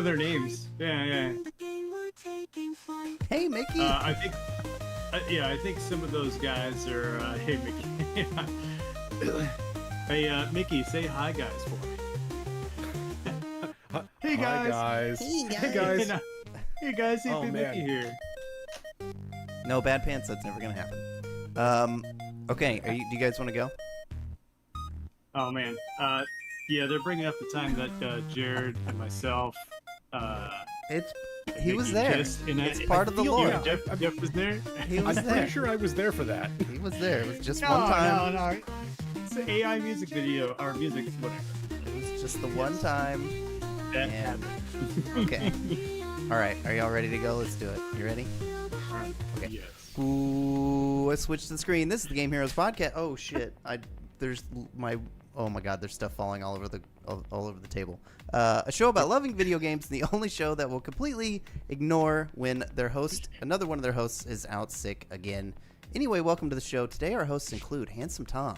Their names. Yeah. Hey, Mickey. I think. I think some of those guys are. Hey, Mickey. Hey, Mickey, say hi, guys, for me. Hey, guys. Hi, guys. Hey, guys. Hey, guys. Hey, Oh, Mickey man. here. No bad pants. That's never gonna happen. Okay. Do you guys want to go? Oh man. Yeah, they're bringing up the time that Jared and myself. He was Mickey there. kissed, and It's I part of the feel- lore. Yeah, Jeff was there. He was I'm there. pretty sure I was there for that. He was there. It was just No, one time. no. It's an AI music video or music, whatever. It was just the one time. That And- happened. Okay. All right. Are y'all ready to go? Let's do it. You ready? Okay. Yes. Ooh, let's switch the screen. This is the Game Heroes podcast. Oh shit! Oh my god, there's stuff falling all over the table. A show about loving video games, the only show that will completely ignore when another one of their hosts, is out sick again. Anyway, welcome to the show. Today our hosts include Handsome Tom,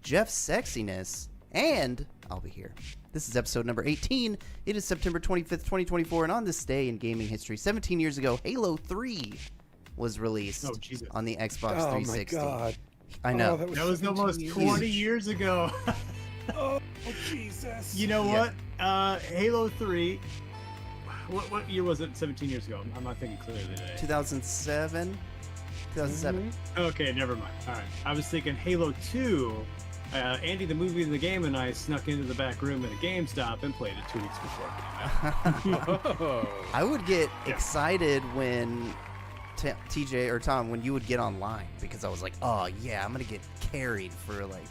Geoff Sexiness, and I'll be here. This is episode number 18. It is September 25th, 2024, and on this day in gaming history, 17 years ago, Halo 3 was released on the Xbox 360. Oh my god. I know. Oh, That was almost 20 years ago. Oh Jesus. You know Yeah. what? Halo 3. What year was it? 17 years ago. I'm not thinking clearly today. 2007. 2007. Okay, never mind. All right. I was thinking Halo 2. Andy, the movie and the game, and I snuck into the back room at a GameStop and played it 2 weeks before it came out. Oh. I would get Yeah. excited when TJ or Tom, when you would get online, because I was like, oh yeah, I'm gonna get carried for like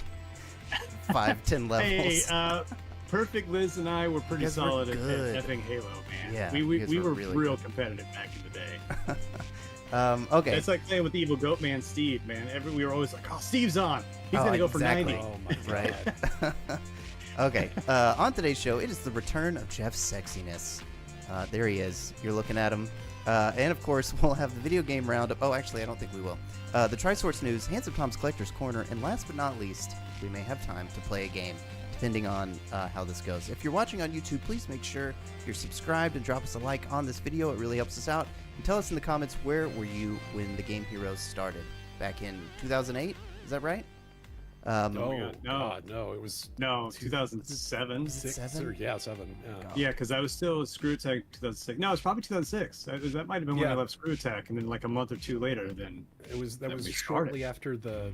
5-10 levels. Hey, Perfect Liz and I were pretty You guys were solid at good. effing Halo, man. Yeah, we you guys were were really real good. competitive back in the day. Okay. It's like playing with the evil goat man Steve, man. We were always like, oh, Steve's on. He's Oh, gonna go exactly. for 90. Oh my god. Right. Okay. On today's show, it is the return of Geoff Sexiness. There he is. You're looking at him. And of course, we'll have the video game roundup. Oh, actually, I don't think we will. The Trisource News, Handsome Tom's Collector's Corner, and last but not least, we may have time to play a game, depending on how this goes. If you're watching on YouTube, please make sure you're subscribed and drop us a like on this video. It really helps us out. And tell us in the comments, where were you when the Game Heroes started? Back in 2008? Is that right? Oh God, no. god, no. It was No, 2007. Was it 6 7? or yeah, 7. Yeah. God. Yeah, because I was still with ScrewAttack 2006. No, it's probably 2006. That might have been when I Yeah. left ScrewAttack, and then like a month or two later, then That was we shortly started. after the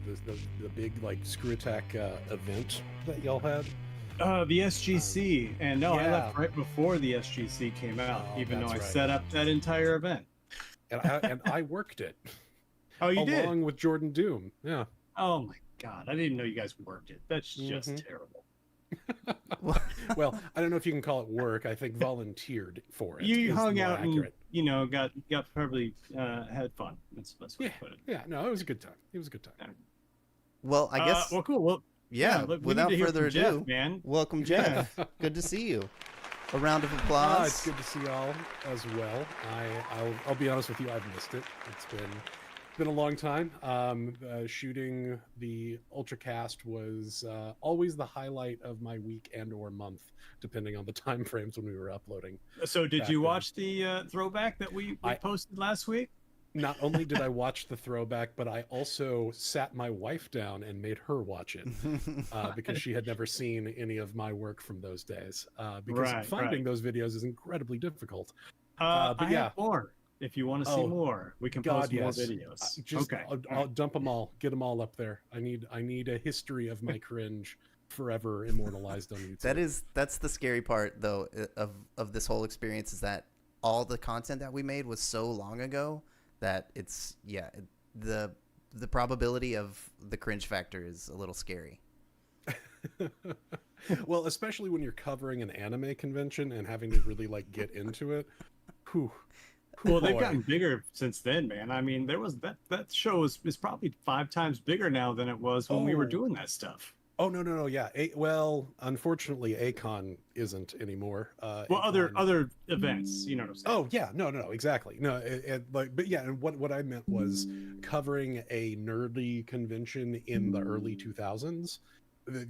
big like ScrewAttack event that y'all had. the SGC. And no, I yeah. left right before the SGC came out, Oh, even though I that's right. set up that entire event. And I worked it Oh, you did? along with Jordan Doom. Yeah. Oh my god, I didn't know you guys worked it. That's just Mhm. terrible. Well, I don't know if you can call it work. I think volunteered for it. You is hung more out accurate. and got probably had fun. That's the best way Yeah, to put it. yeah. No, it was a good time. It was a good time. Well, I guess, well, cool. Well, yeah, look, we without need to hear further from Jeff, ado, man. welcome, Yeah. Jeff. Good to see you. A round of It's applause. good to see y'all as well. I'll be honest with you. I've missed it. It's been a long time. Shooting the Ultracast was always the highlight of my week and or month, depending on the time frames when we were uploading. So, did Back you then. watch the throwback that we I- posted last week? Not only did I watch the throwback, but I also sat my wife down and made her watch it because she had never seen any of my work from those days. Because Right, finding right. those videos is incredibly difficult. But but I yeah. have more. If you want to see Oh, more, we can God, post more yes. videos. Just okay. I'll dump them all, get them all up there. I need a history of my cringe forever immortalized on YouTube. That's the scary part, though, of this whole experience, is that all the content that we made was so long ago that the probability of the cringe factor is a little scary. Well, especially when you're covering an anime convention and having to really like get into it. Whew. Well, they've Boy. gotten bigger since then, man. I mean, there was that show is probably 5 times bigger now than it was when we were Oh. doing that stuff. Oh no, yeah. Well, unfortunately, Acon isn't anymore. Well, Acon- other events, you know what I'm saying? Oh yeah, no, exactly. No, but yeah, and what I meant was covering a nerdy convention in the early 2000s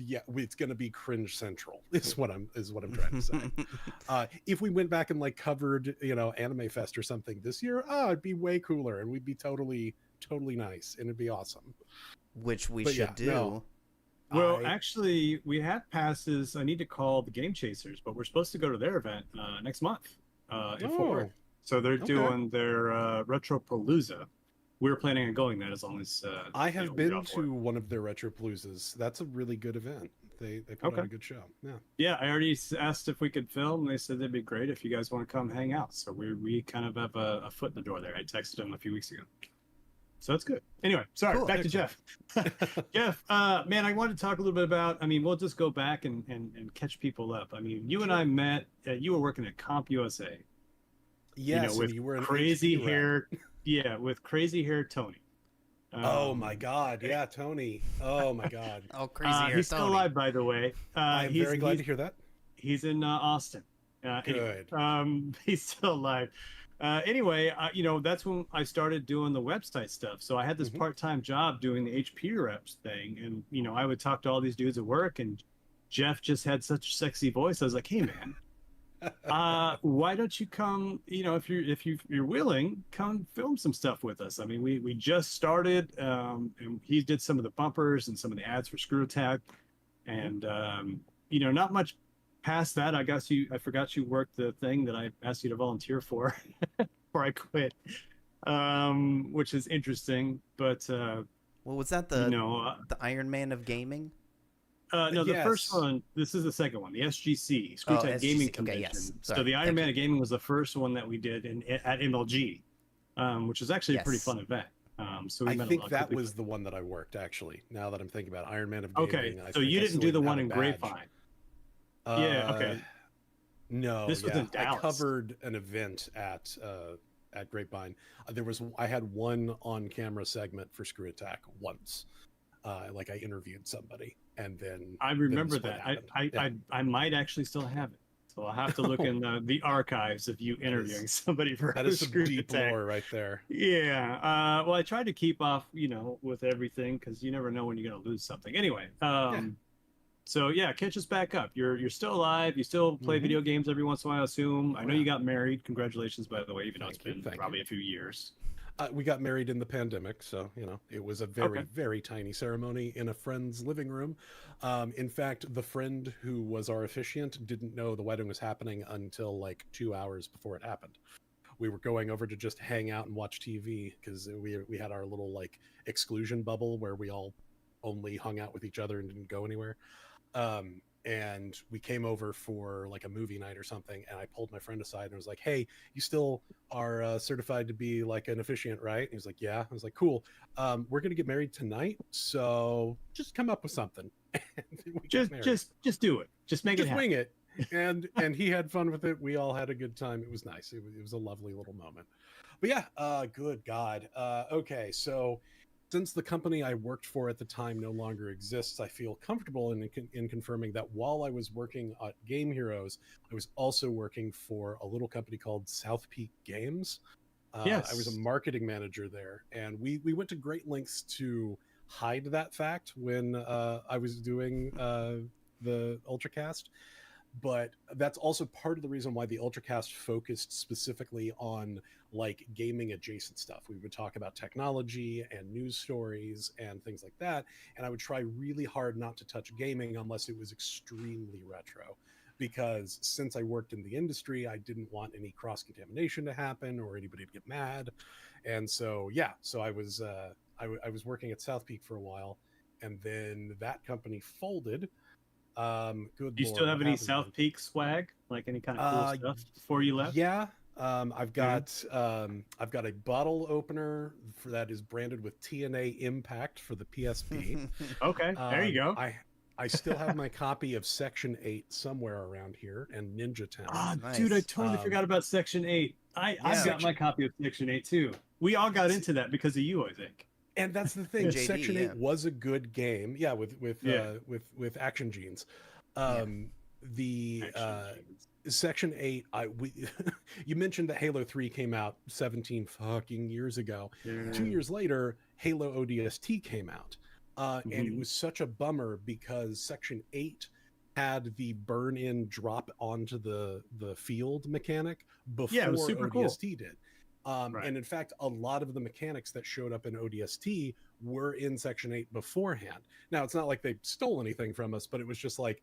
yeah, it's going to be cringe central is what I'm trying to say. If we went back and like covered, Anime Fest or something this year, it'd be way cooler and we'd be totally nice and it'd be awesome. Which we But should yeah, do. no. Well, actually, we have passes. I need to call the Game Chasers, but we're supposed to go to their event next month in Fort Worth. So they're doing their Retro Palooza. We were planning on going that as long as I have been to one of their Retro Paloozas. That's a really good event. They put on a good show. Yeah. Yeah, I already asked if we could film. They said it'd be great if you guys want to come hang out. So we kind of have a foot in the door there. I texted them a few weeks ago. So that's good. Anyway, sorry, back to Geoff. Geoff, man, I wanted to talk a little bit about, we'll just go back and catch people up. You and I met, you were working at Comp USA. Yes, with you were crazy hair. Yeah, with crazy hair Tony. Oh my God. Yeah, Tony. Oh my God. Oh, crazy hair he's Tony. still alive, by the way. I'm very glad to hear that. He's in Austin. Good. Anyway, he's still alive. Anyway, that's when I started doing the website stuff. So I had this part-time job doing the HP reps thing, and I would talk to all these dudes at work, and Geoff just had such a sexy voice. I was like, hey man, why don't you come? If you're willing, come film some stuff with us. We just started, and he did some of the bumpers and some of the ads for ScrewAttack, and not much past that. I forgot you worked the thing that I asked you to volunteer for before I quit, which is interesting. But well, was that the Iron Man of gaming? No, the first one. This is the second one, the SGC, ScrewAttack Gaming Convention. Okay, yes. Sorry, so the Iron Man of Gaming was the first one that we did at MLG, which was actually a pretty fun event. So I think that was the one that I worked, actually. Now that I'm thinking about Iron Man of Gaming. Okay, so you didn't do the one in Grapevine. Yeah. Okay. No. This was in Dallas. I covered an event at Grapevine. I had one on-camera segment for ScrewAttack once. Like I interviewed somebody, and then I remember that. I might actually still have it. So I'll have to look in the archives of you interviewing somebody for that is some deep lore right there. Yeah. Well, I tried to keep off, with everything because you never know when you're gonna lose something. Anyway. So yeah, catch us back up. You're still alive. You still play video games every once in a while, I assume. I know you got married. Congratulations, by the way, even though it's been probably a few years. We got married in the pandemic, so it was a very very tiny ceremony in a friend's living room. In fact, the friend who was our officiant didn't know the wedding was happening until like 2 hours before it happened. We were going over to just hang out and watch TV because we had our little like exclusion bubble where we all only hung out with each other and didn't go anywhere. And we came over for like a movie night or something, and I pulled my friend aside and was like, hey, you still are certified to be like an officiant, right? And he was like, yeah. I was like, cool. We're gonna get married tonight, so just come up with something. just do it. Just make it happen. Wing it. And he had fun with it. We all had a good time. It was nice. It was a lovely little moment. But yeah, good God. Okay, so since the company I worked for at the time no longer exists, I feel comfortable in confirming that while I was working at Game Heroes, I was also working for a little company called South Peak Games. Yes. I was a marketing manager there, and we went to great lengths to hide that fact when I was doing the Ultracast. But that's also part of the reason why the Ultracast focused specifically on like gaming adjacent stuff. We would talk about technology and news stories and things like that. And I would try really hard not to touch gaming unless it was extremely retro, because since I worked in the industry, I didn't want any cross-contamination to happen or anybody to get mad. And so, yeah, so I was working at South Peak for a while, and then that company folded. Do you still have any South Peak swag, like any kind of cool stuff before you left? Yeah, I've got a bottle opener that is branded with TNA Impact for the PSP. Okay, there you go. I still have my copy of Section 8 somewhere around here, and Ninja Town. Nice. Dude, I totally forgot about Section 8. I've got my copy of Section 8 too. We all got into that because of you, I think. And that's the thing. JD, Section 8 was a good game. Yeah, with Action Genes. Section 8, you mentioned that Halo 3 came out 17 fucking years ago. Yeah. 2 years later, Halo ODST came out. And it was such a bummer because Section 8 had the burn-in drop onto the field mechanic Yeah, it was before super cool. ODST did. Right. And in fact, a lot of the mechanics that showed up in ODST were in Section 8 beforehand. Now, it's not like they stole anything from us, but it was just like,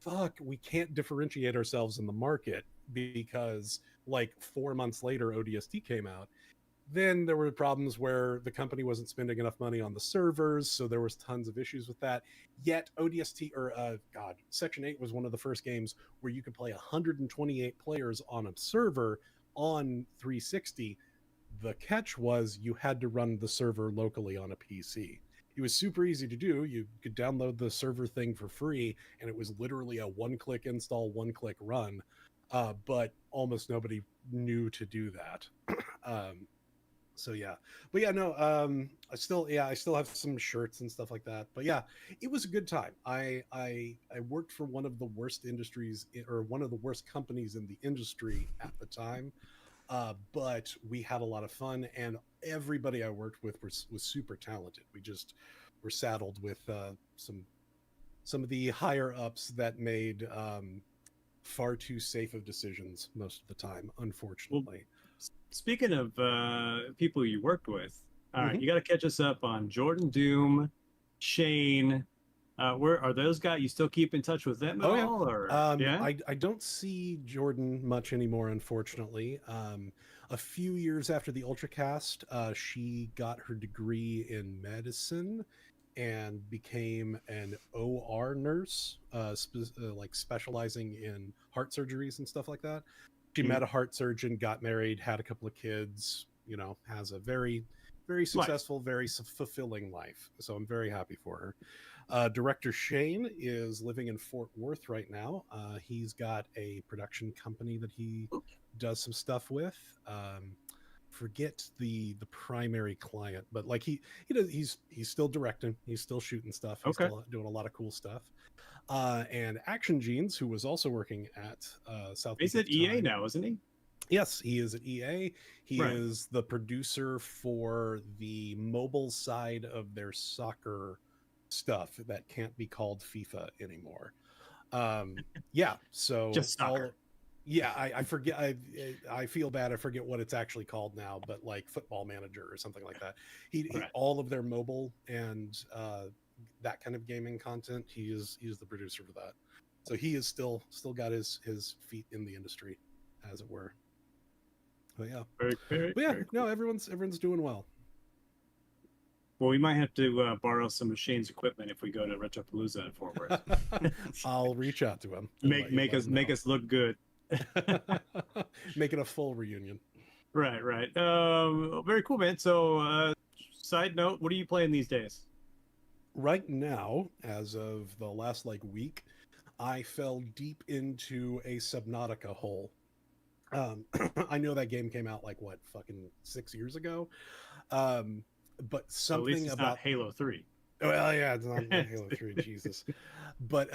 fuck, we can't differentiate ourselves in the market because like 4 months later, ODST came out. Then there were problems where the company wasn't spending enough money on the servers, so there was tons of issues with that. Yet ODST Section 8 was one of the first games where you could play 128 players on a server on 360. The catch was you had to run the server locally on a PC. It was super easy to do. You could download the server thing for free, and it was literally a one-click install, one-click run. But almost nobody knew to do that. So yeah, but yeah, no, I still have some shirts and stuff like that. But yeah, it was a good time. I worked for one of the worst industries, or one of the worst companies in the industry at the time. But we had a lot of fun, and everybody I worked with was super talented. We just were saddled with some of the higher ups that made far too safe of decisions most of the time, unfortunately. Speaking of people you worked with, all right, Mhm. you got to catch us up on Jordan Doom, Shane. Where are those guys? You still keep in touch with them at Oh yeah. all, or yeah? I don't see Jordan much anymore, unfortunately. A few years after the Ultracast, she got her degree in medicine and became an OR nurse, like specializing in heart surgeries and stuff like that. She Mhm. met a heart surgeon, got married, had a couple of kids. You know, has a very, very Nice. successful, very fulfilling life. So I'm very happy for her. Director Shane is living in Fort Worth right now. He's got a production company that he does some stuff with. Forget the primary client, but like he's still directing, he's still shooting stuff, he's Okay. still doing a lot of cool stuff. And Action Genes, who was also working at He's Southpeak at at the EA time. now, isn't he? Yes, he is at EA. He Right. is the producer for the mobile side of their soccer stuff that can't be called FIFA anymore. Yeah, so Just all soccer. yeah, I forget. I feel bad. I forget what it's actually called now, but like Football Manager or something like that. He Right. all of their mobile and that kind of gaming content. He's the producer for that. So he is still got his feet in the industry, as it were. But yeah, Very, very, but yeah, very no, cool. everyone's doing well. Well, we might have to borrow some of Shane's equipment if we go to Retropalooza in Fort Worth. I'll reach out to him and make let him make know. us look good. Make it a full reunion. Right, right. Very cool, man. So, side note, what are you playing these days? Right now, as of the last like week, I fell deep into a Subnautica hole. I know that game came out like what fucking 6 years ago, um, but Well, at least something it's not about Halo 3. well, yeah, it's not Halo 3, Jesus. But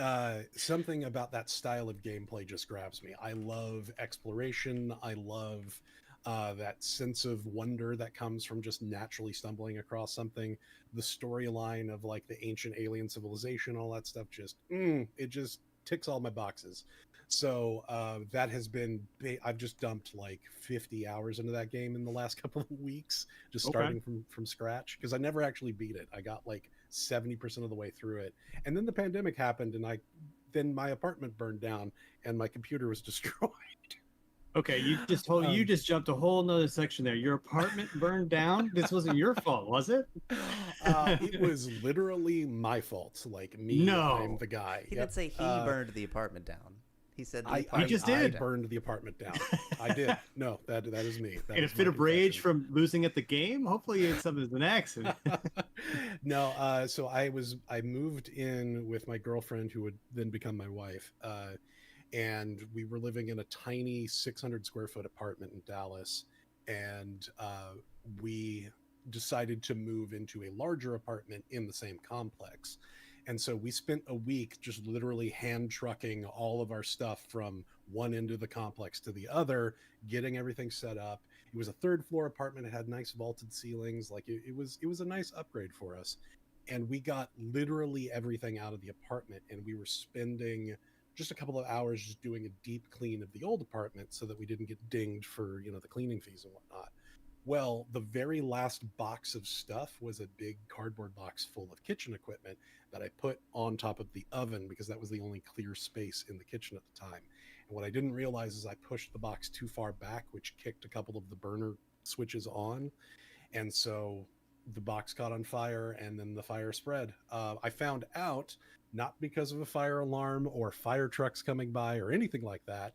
something about that style of gameplay just grabs me. I love exploration. I love that sense of wonder that comes from just naturally stumbling across something. The storyline of like the ancient alien civilization, all that stuff, it just ticks all my boxes. So that has been, I've just dumped like 50 hours into that game in the last couple of weeks, just Okay. starting from scratch because I never actually beat it. I got like 70% of the way through it, and then the pandemic happened, and then my apartment burned down, and my computer was destroyed. Okay, you um, just jumped a whole nother section there. Your apartment burned down. This wasn't your fault, was it? it was literally my fault. Like me, I'm No, the guy. He Yep. didn't say he burned the apartment down. He said the he apartment just I burned did. down. burned the apartment down. I did. No, that is me. That In a is my fit of rage confession. from losing at the game. Hopefully, it's something as an accident. No, so I moved in with my girlfriend who would then become my wife. And we were living in a tiny 600 square foot apartment in Dallas. And we decided to move into a larger apartment in the same complex. And so we spent a week just literally hand trucking all of our stuff from one end of the complex to the other, getting everything set up. It was a third floor apartment. It had nice vaulted ceilings. Like it was a nice upgrade for us. and we got literally everything out of the apartment, and we were spending just a couple of hours just doing a deep clean of the old apartment so that we didn't get dinged for, the cleaning fees and whatnot. Well, the very last box of stuff was a big cardboard box full of kitchen equipment that I put on top of the oven because that was the only clear space in the kitchen at the time. And what I didn't realize is I pushed the box too far back, which kicked a couple of the burner switches on. And so the box caught on fire, and then the fire spread. I found out not because of a fire alarm or fire trucks coming by or anything like that,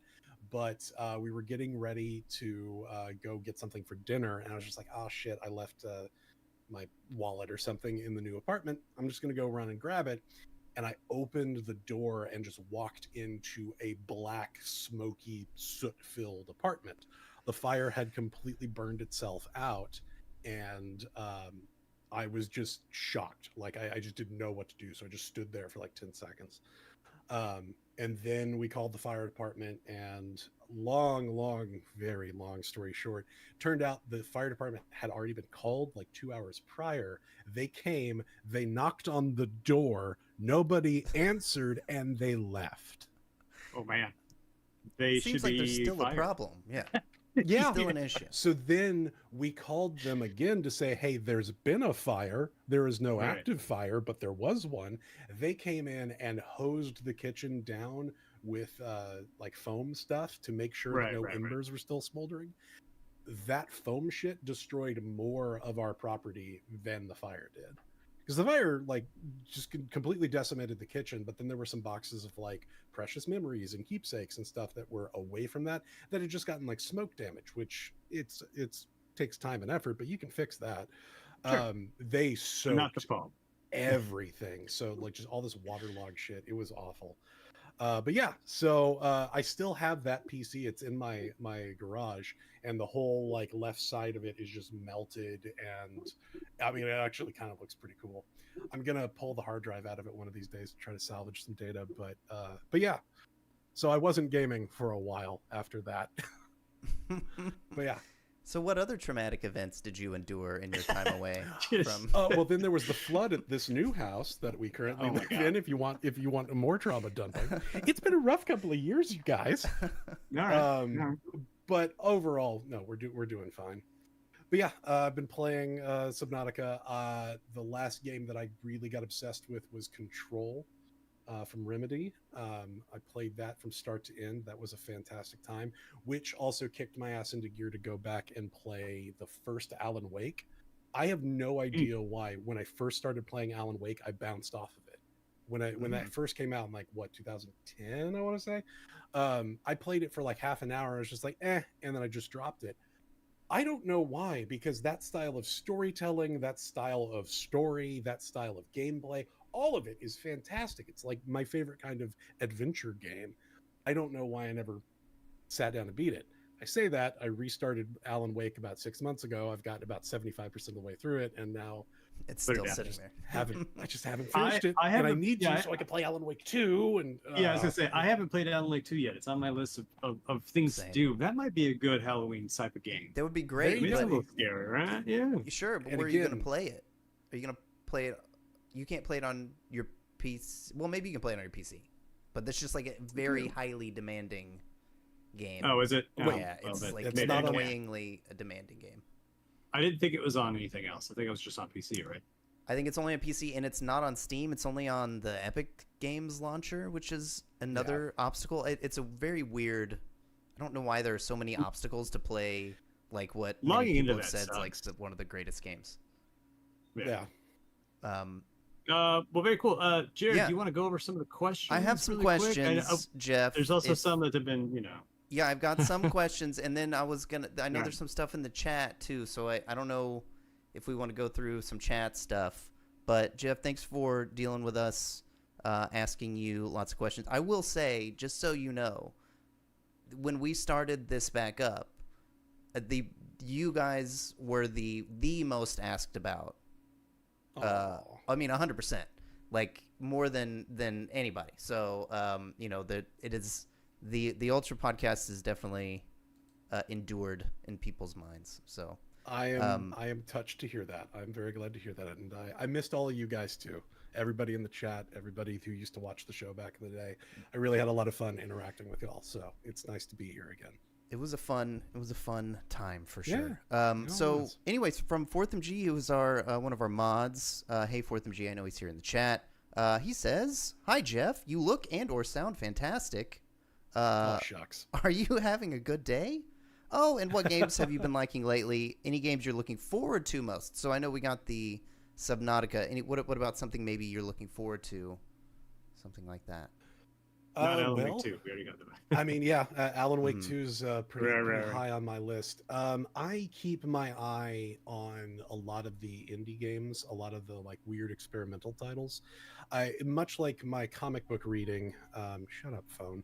but we were getting ready to go get something for dinner, and I was just like, oh shit, I left my wallet or something in the new apartment. I'm just going to go run and grab it. And I opened the door and just walked into a black, smoky, soot-filled apartment. The fire had completely burned itself out, and I was just shocked. Like, I just didn't know what to do, so I just stood there for like 10 seconds. And then we called the fire department, and very long story short, turned out the fire department had already been called like 2 hours prior. They came, they knocked on the door, nobody answered, and they left. Oh man, they Seems should like be there's still fired. a problem. Yeah. Yeah. Still an issue. So then we called them again to say, hey, there's been a fire. There is no Right. active fire, but there was one. They came in and hosed the kitchen down with like foam stuff to make sure that no embers were still smoldering. That foam shit destroyed more of our property than the fire did. Because the fire like just completely decimated the kitchen, but then there were some boxes of like precious memories and keepsakes and stuff that were away from that had just gotten like smoke damage, which it's takes time and effort, but you can fix that. Sure. They soaked Not the foam. everything, so like just all this waterlogged shit. It was awful. But yeah, so I still have that PC. It's in my garage, and the whole like left side of it is just melted, and I mean it actually kind of looks pretty cool. I'm gonna pull the hard drive out of it one of these days to try to salvage some data, but yeah. So I wasn't gaming for a while after that. But yeah. So what other traumatic events did you endure in your time away from? Well, then there was the flood at this new house that we currently live in. If you want more trauma dumping, it's been a rough couple of years, you guys. All right. But overall, no, we're doing fine. But yeah, I've been playing Subnautica. The last game that I really got obsessed with was Control from Remedy. I played that from start to end. That was a fantastic time, which also kicked my ass into gear to go back and play the first Alan Wake. I have no idea why when I first started playing Alan Wake, I bounced off of it. When that first came out in like 2010, I want to say, I played it for like half an hour. I was just like, and then I just dropped it. I don't know why, because that style of storytelling, that style of story, that style of gameplay, all of it is fantastic. It's like my favorite kind of adventure game. I don't know why I never sat down and beat it. I say that I restarted Alan Wake about 6 months ago. I've gotten about 75% of the way through it, and now It's still sitting there. I just haven't finished it, and I need to so I can play Alan Wake 2. And yeah, I was gonna say I haven't played Alan Wake 2 yet. It's on my list of things Same. to do. That might be a good Halloween type of game. That would be great. It's a But little scary, right? Yeah. sure, but And where are you going again- to play it? Are you going to play it? You can't play it on your PC. Well, maybe you can play it on your PC, but that's just like a very highly demanding game. Oh, is it? Oh, yeah, well, it's then like it's maybe not I on- can't. annoyingly a demanding game. I didn't think it was on anything else. I think it was just on PC, right? I think it's only on PC, and it's not on Steam. It's only on the Epic Games launcher, which is another obstacle. It's a very weird. I don't know why there are so many obstacles to play. Like what many Logging people into have that said, is like sucks. one of the greatest games. Yeah. Well, very cool. Jared, Yeah. do you want to go over some of the questions? I have some really quick? questions, Jeff. There's also if- some that have been, Yeah, I've got some questions, and then I know Yeah. there's some stuff in the chat too, so I don't know if we want to go through some chat stuff. But Jeff, thanks for dealing with us, asking you lots of questions. I will say, just so you know, when we started this back up, you guys were the most asked about. I mean, 100%, like more than anybody. So, it is the Ultra podcast is definitely endured in people's minds. So, I am touched to hear that. I'm very glad to hear that, and I missed all of you guys too. Everybody in the chat, everybody who used to watch the show back in the day. I really had a lot of fun interacting with y'all. So it's nice to be here again. It was a fun time for Yeah, sure. it So, was. anyways, from Fourth MG, who was our one of our mods. Hey, Fourth MG, I know he's here in the chat. He says, "Hi, Geoff. You look and/or sound fantastic. Oh shucks. Are you having a good day? Oh, and what games have you been liking lately? Any games you're looking forward to most?" So I know we got the Subnautica. What about something maybe you're looking forward to? Something like that. Not Alan Well, Wake 2. We already got that. I mean, yeah, Alan Wake Mhm. 2 is pretty, Right, pretty right. high on my list. I keep my eye on a lot of the indie games, a lot of the like weird experimental titles. I much like my comic book reading. Shut up, phone.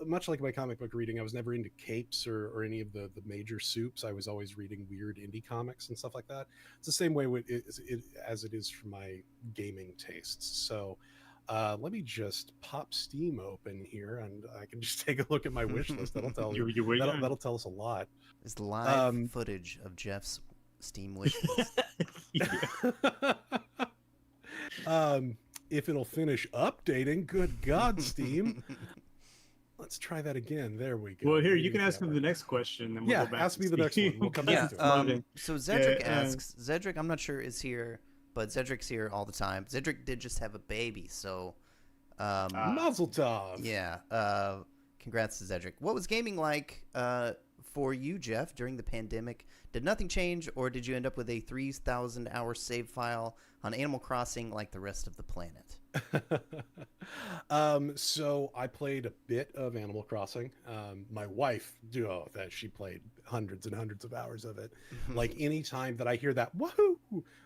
Much like my comic book reading, I was never into capes or any of the major soups. I was always reading weird indie comics and stuff like that. It's the same way as it is for my gaming tastes. So let me just pop Steam open here, and I can just take a look at my wish list. That'll tell You wait. that'll tell us a lot. There's live Um, footage of Jeff's Steam wish list. If it'll finish updating, good God, Steam. Let's try that again. There we go. Well, here, you Reading can ask me camera. the next question. Then we'll Yeah, go back ask to me the next Steve. one. We'll come Yeah. back to it. So Zedric Yeah, asks. Zedric, I'm not sure is here, but Zedric's here all the time. Zedric did just have a baby, so Mazel tov. yeah. Congrats to Zedric. What was gaming like for you, Geoff, during the pandemic? Did nothing change, or did you end up with a 3,000-hour save file on Animal Crossing like the rest of the planet? So I played a bit of Animal Crossing. My wife, that she played hundreds and hundreds of hours of it. Like any time that I hear that woohoo,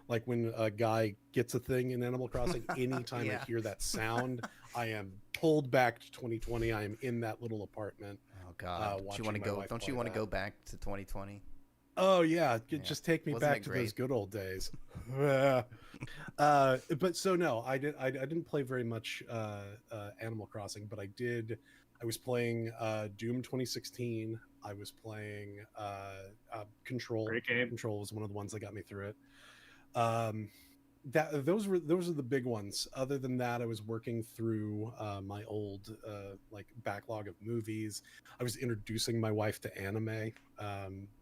like when a guy gets a thing in Animal Crossing, anytime Yeah. I hear that sound, I am pulled back to 2020. I am in that little apartment. Oh God! Don't you want to watching my go? wife Don't you play want to that. go back to 2020? Oh yeah, Yeah. just take me Wasn't back it to great? those good old days. But so no, I didn't play very much Animal Crossing, but I was playing Doom 2016. I was playing Control. Great game. Control was one of the ones that got me through it. Those are the big ones. Other than that, I was working through my old like backlog of movies. I was introducing my wife to anime,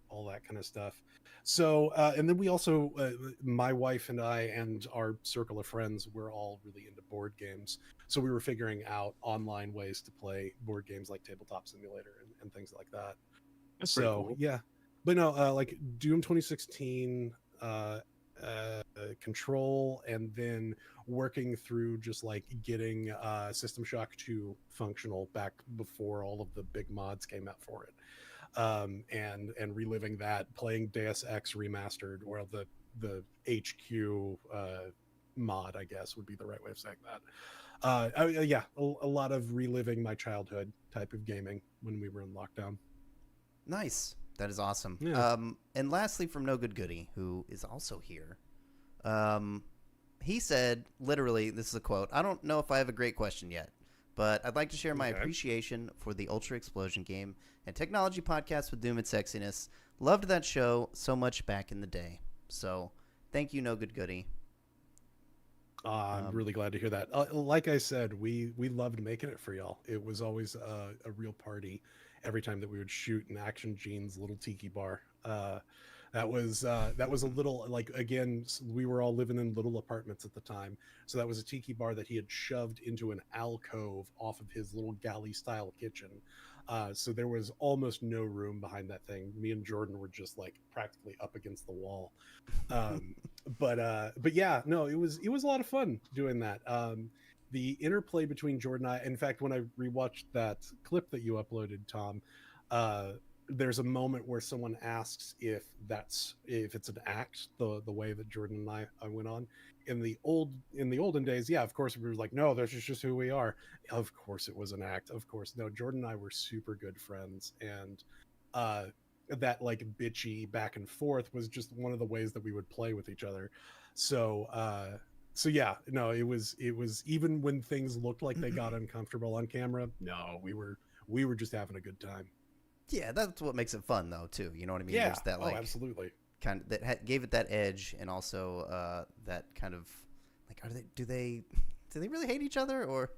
all that kind of stuff. So and then we also my wife and I and our circle of friends were all really into board games. So we were figuring out online ways to play board games like Tabletop Simulator and things like that. That's pretty So cool. yeah, but no, like Doom 2016. Control, and then working through just like getting System Shock 2 functional back before all of the big mods came out for it, and reliving that, playing Deus Ex Remastered, or the HQ mod, I guess would be the right way of saying that. Yeah, a lot of reliving my childhood type of gaming when we were in lockdown. Nice. That is awesome. Yeah. And lastly, from No Good Goody, who is also here, he said, literally, this is a quote, "I don't know if I have a great question yet, but I'd like to share my Okay. appreciation for the Ultra Explosion game and technology podcast with Doom and Sexiness. Loved that show so much back in the day." So, thank you, No Good Goody. I'm really glad to hear that. Like I said, we loved making it for y'all. It was always a real party every time that we would shoot in Action Gene's little tiki bar. That was a little, like, again, we were all living in little apartments at the time, so that was a tiki bar that he had shoved into an alcove off of his little galley style kitchen. So there was almost no room behind that thing. Me and Jordan were just like practically up against the wall. But yeah, no, it was a lot of fun doing that. The interplay between Jordan and I, in fact, when I rewatched that clip that you uploaded, Tom, there's a moment where someone asks if it's an act, the way that Jordan and I went on. In the olden days, yeah, of course we were like, no, this is just who we are. Of course it was an act. Of course. No, Jordan and I were super good friends, and that like bitchy back and forth was just one of the ways that we would play with each other. So yeah, no, it was even when things looked like they got uncomfortable on camera, no, we were just having a good time. Yeah, that's what makes it fun, though, too. You know what I mean? Yeah. There's that, like, Absolutely. kind of that gave it that edge, and also that kind of like, do they really hate each other, or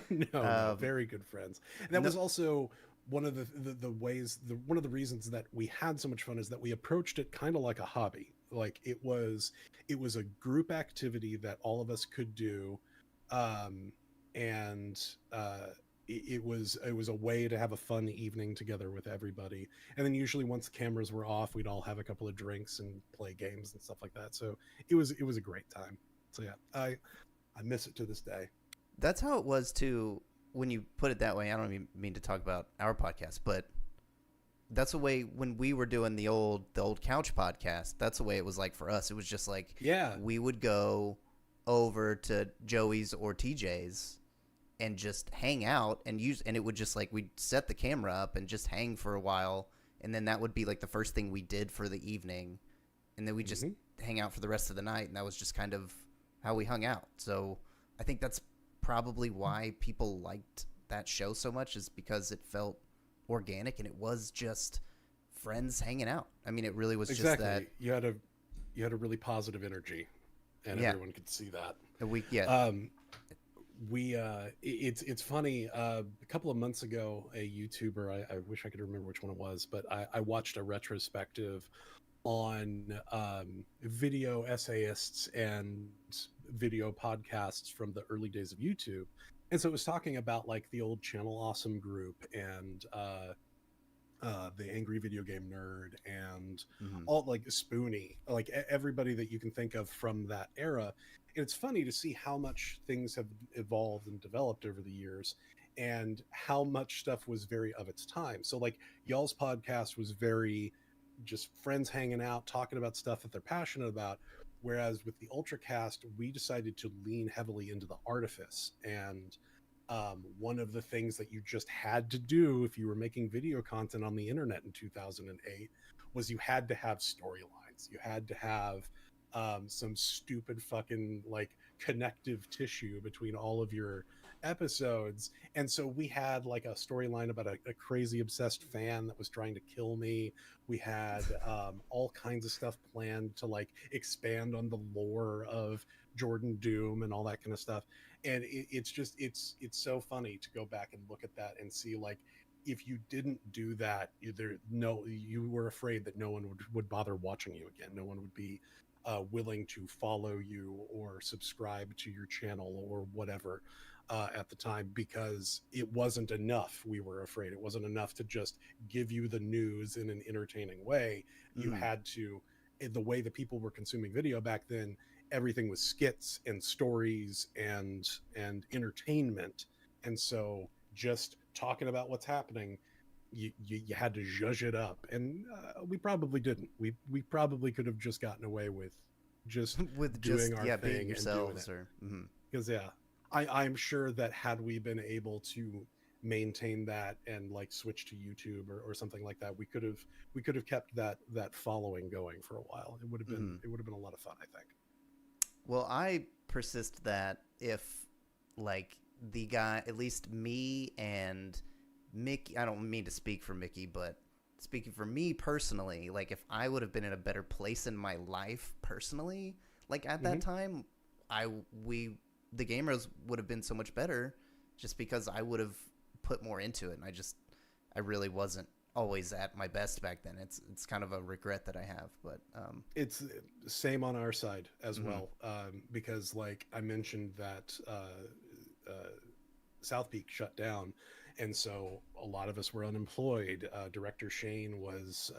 No, very good friends. And that no, was also one of the ways, one of the reasons that we had so much fun is that we approached it kind of like a hobby. Like it was a group activity that all of us could do, um, and it was a way to have a fun evening together with everybody. And then usually once the cameras were off, we'd all have a couple of drinks and play games and stuff like that. So it was a great time. So yeah, I miss it to this day. that's how it was too. When you put it that way, I don't even mean to talk about our podcast, but that's the way when we were doing the old couch podcast. That's the way it was like for us. It was just like, Yeah, we would go over to Joey's or TJ's and just hang out and it would just like, we'd set the camera up and just hang for a while, and then that would be like the first thing we did for the evening, and then we just hang out for the rest of the night, and that was just kind of how we hung out. So I think that's probably why people liked that show so much, is because it felt organic and it was just friends hanging out. I mean, it really was exactly. just that. You had a really positive energy, and everyone could see that. It's funny. A couple of months ago, a YouTuber, I wish I could remember which one it was, but I watched a retrospective on video essayists and video podcasts from the early days of YouTube. And so it was talking about like the old Channel Awesome group and the Angry Video Game Nerd and all like Spoonie, like everybody that you can think of from that era. And it's funny to see how much things have evolved and developed over the years, and how much stuff was very of its time. So like y'all's podcast was very just friends hanging out, talking about stuff that they're passionate about. Whereas with the Ultracast, we decided to lean heavily into the artifice. And one of the things that you just had to do if you were making video content on the internet in 2008 was you had to have storylines. You had to have some stupid fucking like connective tissue between all of your episodes. And so we had like a storyline about a crazy obsessed fan that was trying to kill me. We had all kinds of stuff planned to like expand on the lore of Jordan Doom and all that kind of stuff. And it's so funny to go back and look at that and see like, if you didn't do that, you were afraid that no one would bother watching you again. No one would be willing to follow you or subscribe to your channel or whatever at the time, because it wasn't enough. We were afraid it wasn't enough to just give you the news in an entertaining way. You had to, the way that people were consuming video back then, everything was skits and stories and entertainment. And so just talking about what's happening, you had to zhuzh it up, and we probably didn't. We probably could have just gotten away with just with doing just, our being thing yourselves, and doing or because I'm sure that had we been able to maintain that and like switch to YouTube or something like that, we could have kept that following going for a while. It would have been a lot of fun, I think. Well, I persist that if like the guy, at least me and Mickey, I don't mean to speak for Mickey, but speaking for me personally, like if I would have been in a better place in my life personally, like at that time, the gamers would have been so much better, just because I would have put more into it, and I really wasn't always at my best back then. It's kind of a regret that I have, but it's same on our side as well, because like I mentioned that South Peak shut down, and so a lot of us were unemployed. Director Shane was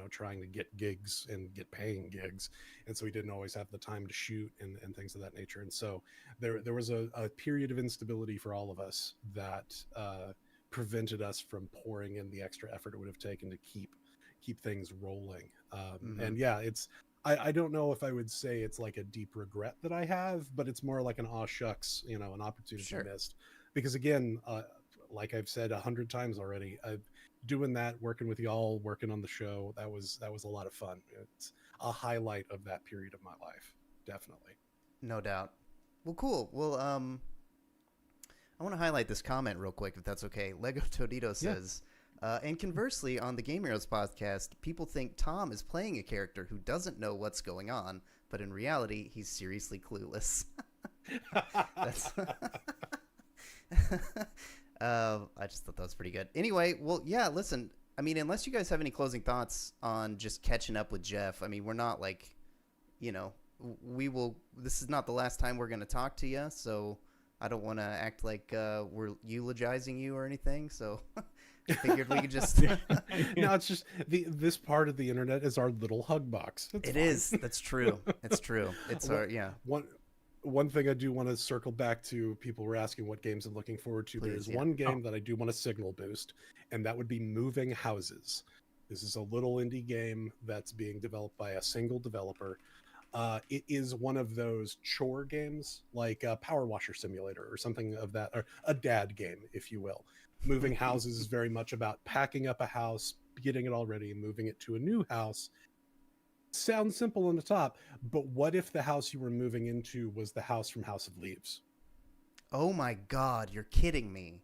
trying to get gigs and get paying gigs, and so he didn't always have the time to shoot and things of that nature. And so there was a period of instability for all of us that prevented us from pouring in the extra effort it would have taken to keep things rolling. And yeah, I don't know if I would say it's like a deep regret that I have, but it's more like an aw shucks, an opportunity missed. Because again, like I've said 100 times already, doing that, working with y'all, working on the show, that was a lot of fun. It's a highlight of that period of my life, definitely. No doubt. Well, cool. Well, I want to highlight this comment real quick, if that's okay. Lego Todito says, And conversely, on the Game Heroes podcast, people think Tom is playing a character who doesn't know what's going on, but in reality, he's seriously clueless. That's I just thought that was pretty good. Anyway, well, yeah, listen, I mean, unless you guys have any closing thoughts on just catching up with Geoff, I mean, we're not like, you know, this is not the last time we're going to talk to you, so I don't want to act like we're eulogizing you or anything, so I figured we could just... No, it's just this part of the internet is our little hug box. It is. That's true. It's true. It's our, yeah. One thing I do want to circle back to, people were asking what games I'm looking forward to. Please, There's yeah. one game that I do want to signal boost, and that would be Moving Houses. This is a little indie game that's being developed by a single developer. It is one of those chore games, like a Power Washer Simulator or something of that, or a dad game, if you will. Moving Houses is very much about packing up a house, getting it all ready, and moving it to a new house. Sounds simple on the top, but what if the house you were moving into was the house from House of Leaves? Oh my God, you're kidding me.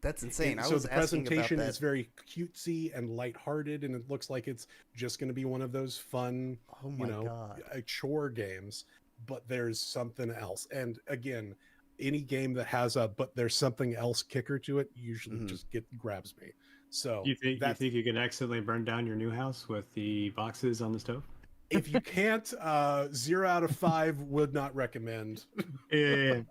That's insane. So the presentation is very cutesy and lighthearted, and it looks like it's just going to be one of those fun, God. chore games, but there's something else. And again, any game that has a "but there's something else" kicker to it usually just grabs me. So you think you can accidentally burn down your new house with the boxes on the stove? If you can't, 0 out of 5 would not recommend. Yeah.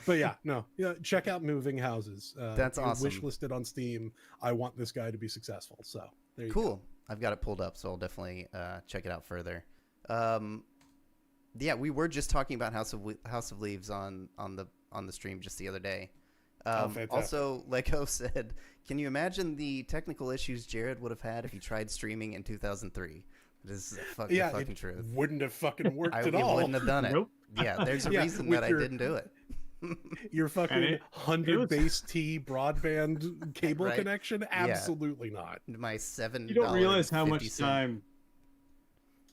But yeah, no, check out Moving Houses. That's awesome. Wish listed on Steam. I want this guy to be successful. So there you go. Cool. I've got it pulled up, so I'll definitely check it out further. Yeah, we were just talking about House of Leaves on the stream just the other day. Also, Lego said, "Can you imagine the technical issues Jared would have had if he tried streaming in 2003?" This is fucking truth. Wouldn't have fucking worked at all. I wouldn't have done it. Nope. Yeah, there's a reason that I didn't do it. Your fucking 100 base T broadband cable connection? Absolutely not. My $7. You don't realize how much time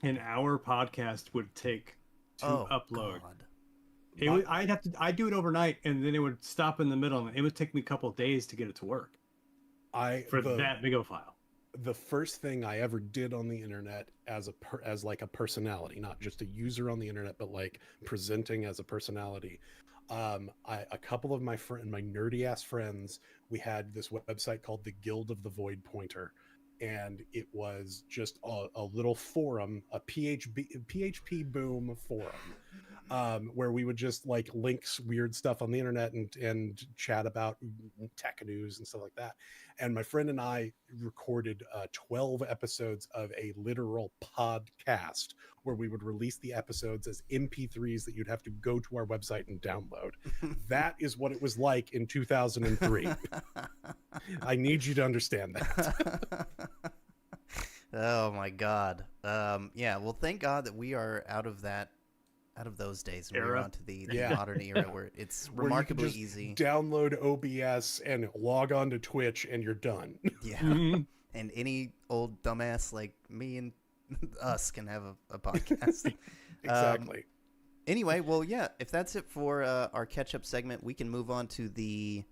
an hour podcast would take to upload. God. I'd do it overnight, and then it would stop in the middle, and it would take me a couple of days to get it to work. That big of a file. The first thing I ever did on the internet as like a personality, not just a user on the internet, but like presenting as a personality. A couple of my nerdy ass friends, we had this website called the Guild of the Void Pointer, and it was just a little forum, a PHP boom forum, where we would just like link weird stuff on the internet and chat about tech news and stuff like that. And my friend and I recorded 12 episodes of a literal podcast where we would release the episodes as MP3s that you'd have to go to our website and download. That is what it was like in 2003. I need you to understand that. Oh my God. Yeah, well, thank God that we are out of those days and we're on to the modern era where it's remarkably easy. Download OBS and log on to Twitch and you're done. Yeah. And any old dumbass like me and us can have a podcast. Exactly. Anyway, well, yeah, if that's it for our catch-up segment, we can move on to the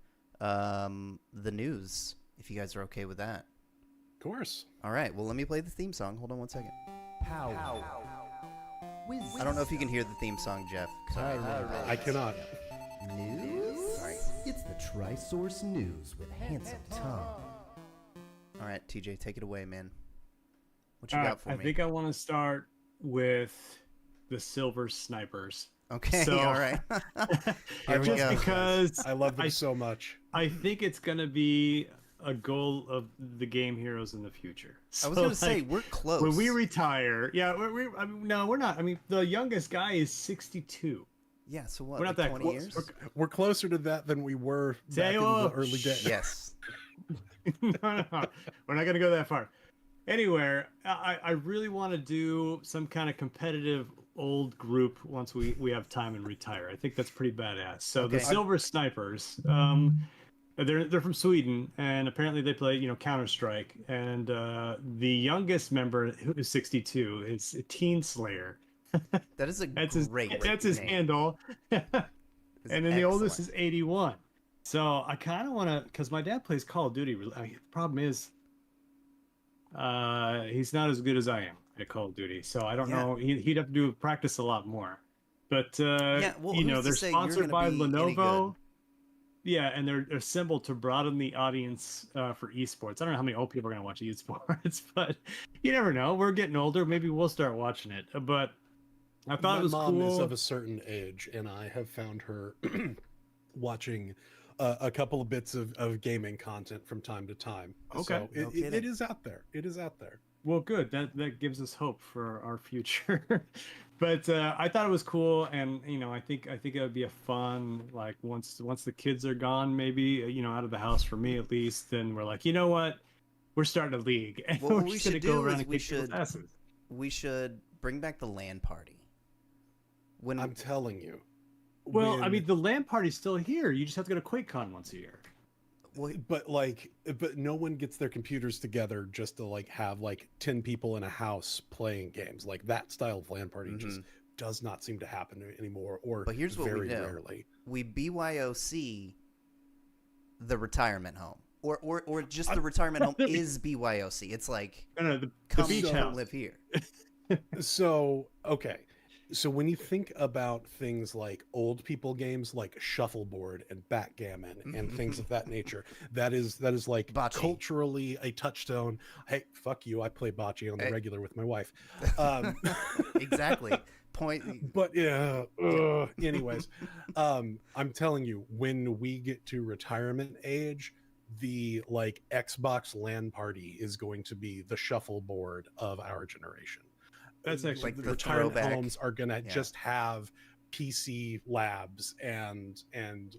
news, if you guys are okay with that. Of course. All right, well, let me play the theme song. Hold on one second. Pow. I don't know if you can hear the theme song, Geoff. I cannot. News? Sorry. It's the Tri-Source News with Handsome Tom. All right, TJ, take it away, man. What you got for me? I think I want to start with the Silver Snipers. Okay, So- all right. Here we Just go. because I love them so much. I think it's going to be a goal of the Game Heroes in the future. I was So, going to say, like, we're close. when we retire, no, we're not. I mean, the youngest guy is 62. Yeah, so what, We're not like that 20 close. years? We're closer to that than we were back in the early days. Yes. No, we're not going to go that far. Anywhere, I really want to do some kind of competitive old group once we have time and retire. I think that's pretty badass. So the Okay. Silver Snipers, they're from Sweden, and apparently they play Counter-Strike. And the youngest member, who is 62, is Teen Slayer. That is a That's great his name. handle. It's And then the oldest excellent. is 81. So I kind of want to, because my dad plays Call of Duty. I mean, the problem is, he's not as good as I am at Call of Duty. So I don't Yeah. know. He'd have to do practice a lot more. But Yeah, well, you know, who's to they're say you're sponsored gonna by be any Lenovo. good? Yeah, and they're assembled to broaden the audience for esports. I don't know how many old people are going to watch esports, but you never know. We're getting older. Maybe we'll start watching it. But I thought My it was mom is cool. of a certain age, and I have found her watching a couple of bits of gaming content from time to time. Okay. So No it kidding. is out there. It is out there. Well, good. That gives us hope for our future. But I thought it was cool, and you know, I think it would be a fun, like, once the kids are gone, maybe, you know, out of the house, for me at least. Then we're like, you know what, we're starting a league, and Well, what we're we just gonna should go do around is and we kick people's should asses. we should bring back the LAN party. When I'm telling you. Well, I when- mean, the LAN party's still here. You just have to go to QuakeCon once a year. well, but no one gets their computers together just to like have like 10 people in a house playing games. Like that style of LAN party just does not seem to happen anymore, or But here's what we very do. rarely. we BYOC the retirement home, or just the retirement home is BYOC. It's like, No, the come beach come house. live here. So, okay. So when you think about things like old people games like shuffleboard and backgammon and things of that nature, that is like Bocce. culturally a touchstone. Hey, fuck you! I play bocce on the Hey. regular with my wife. Exactly. Point. But yeah. Anyways, I'm telling you, when we get to retirement age, the like Xbox LAN party is going to be the shuffleboard of our generation. That's actually Like the the retirement throwback. homes are gonna Yeah. just have PC labs and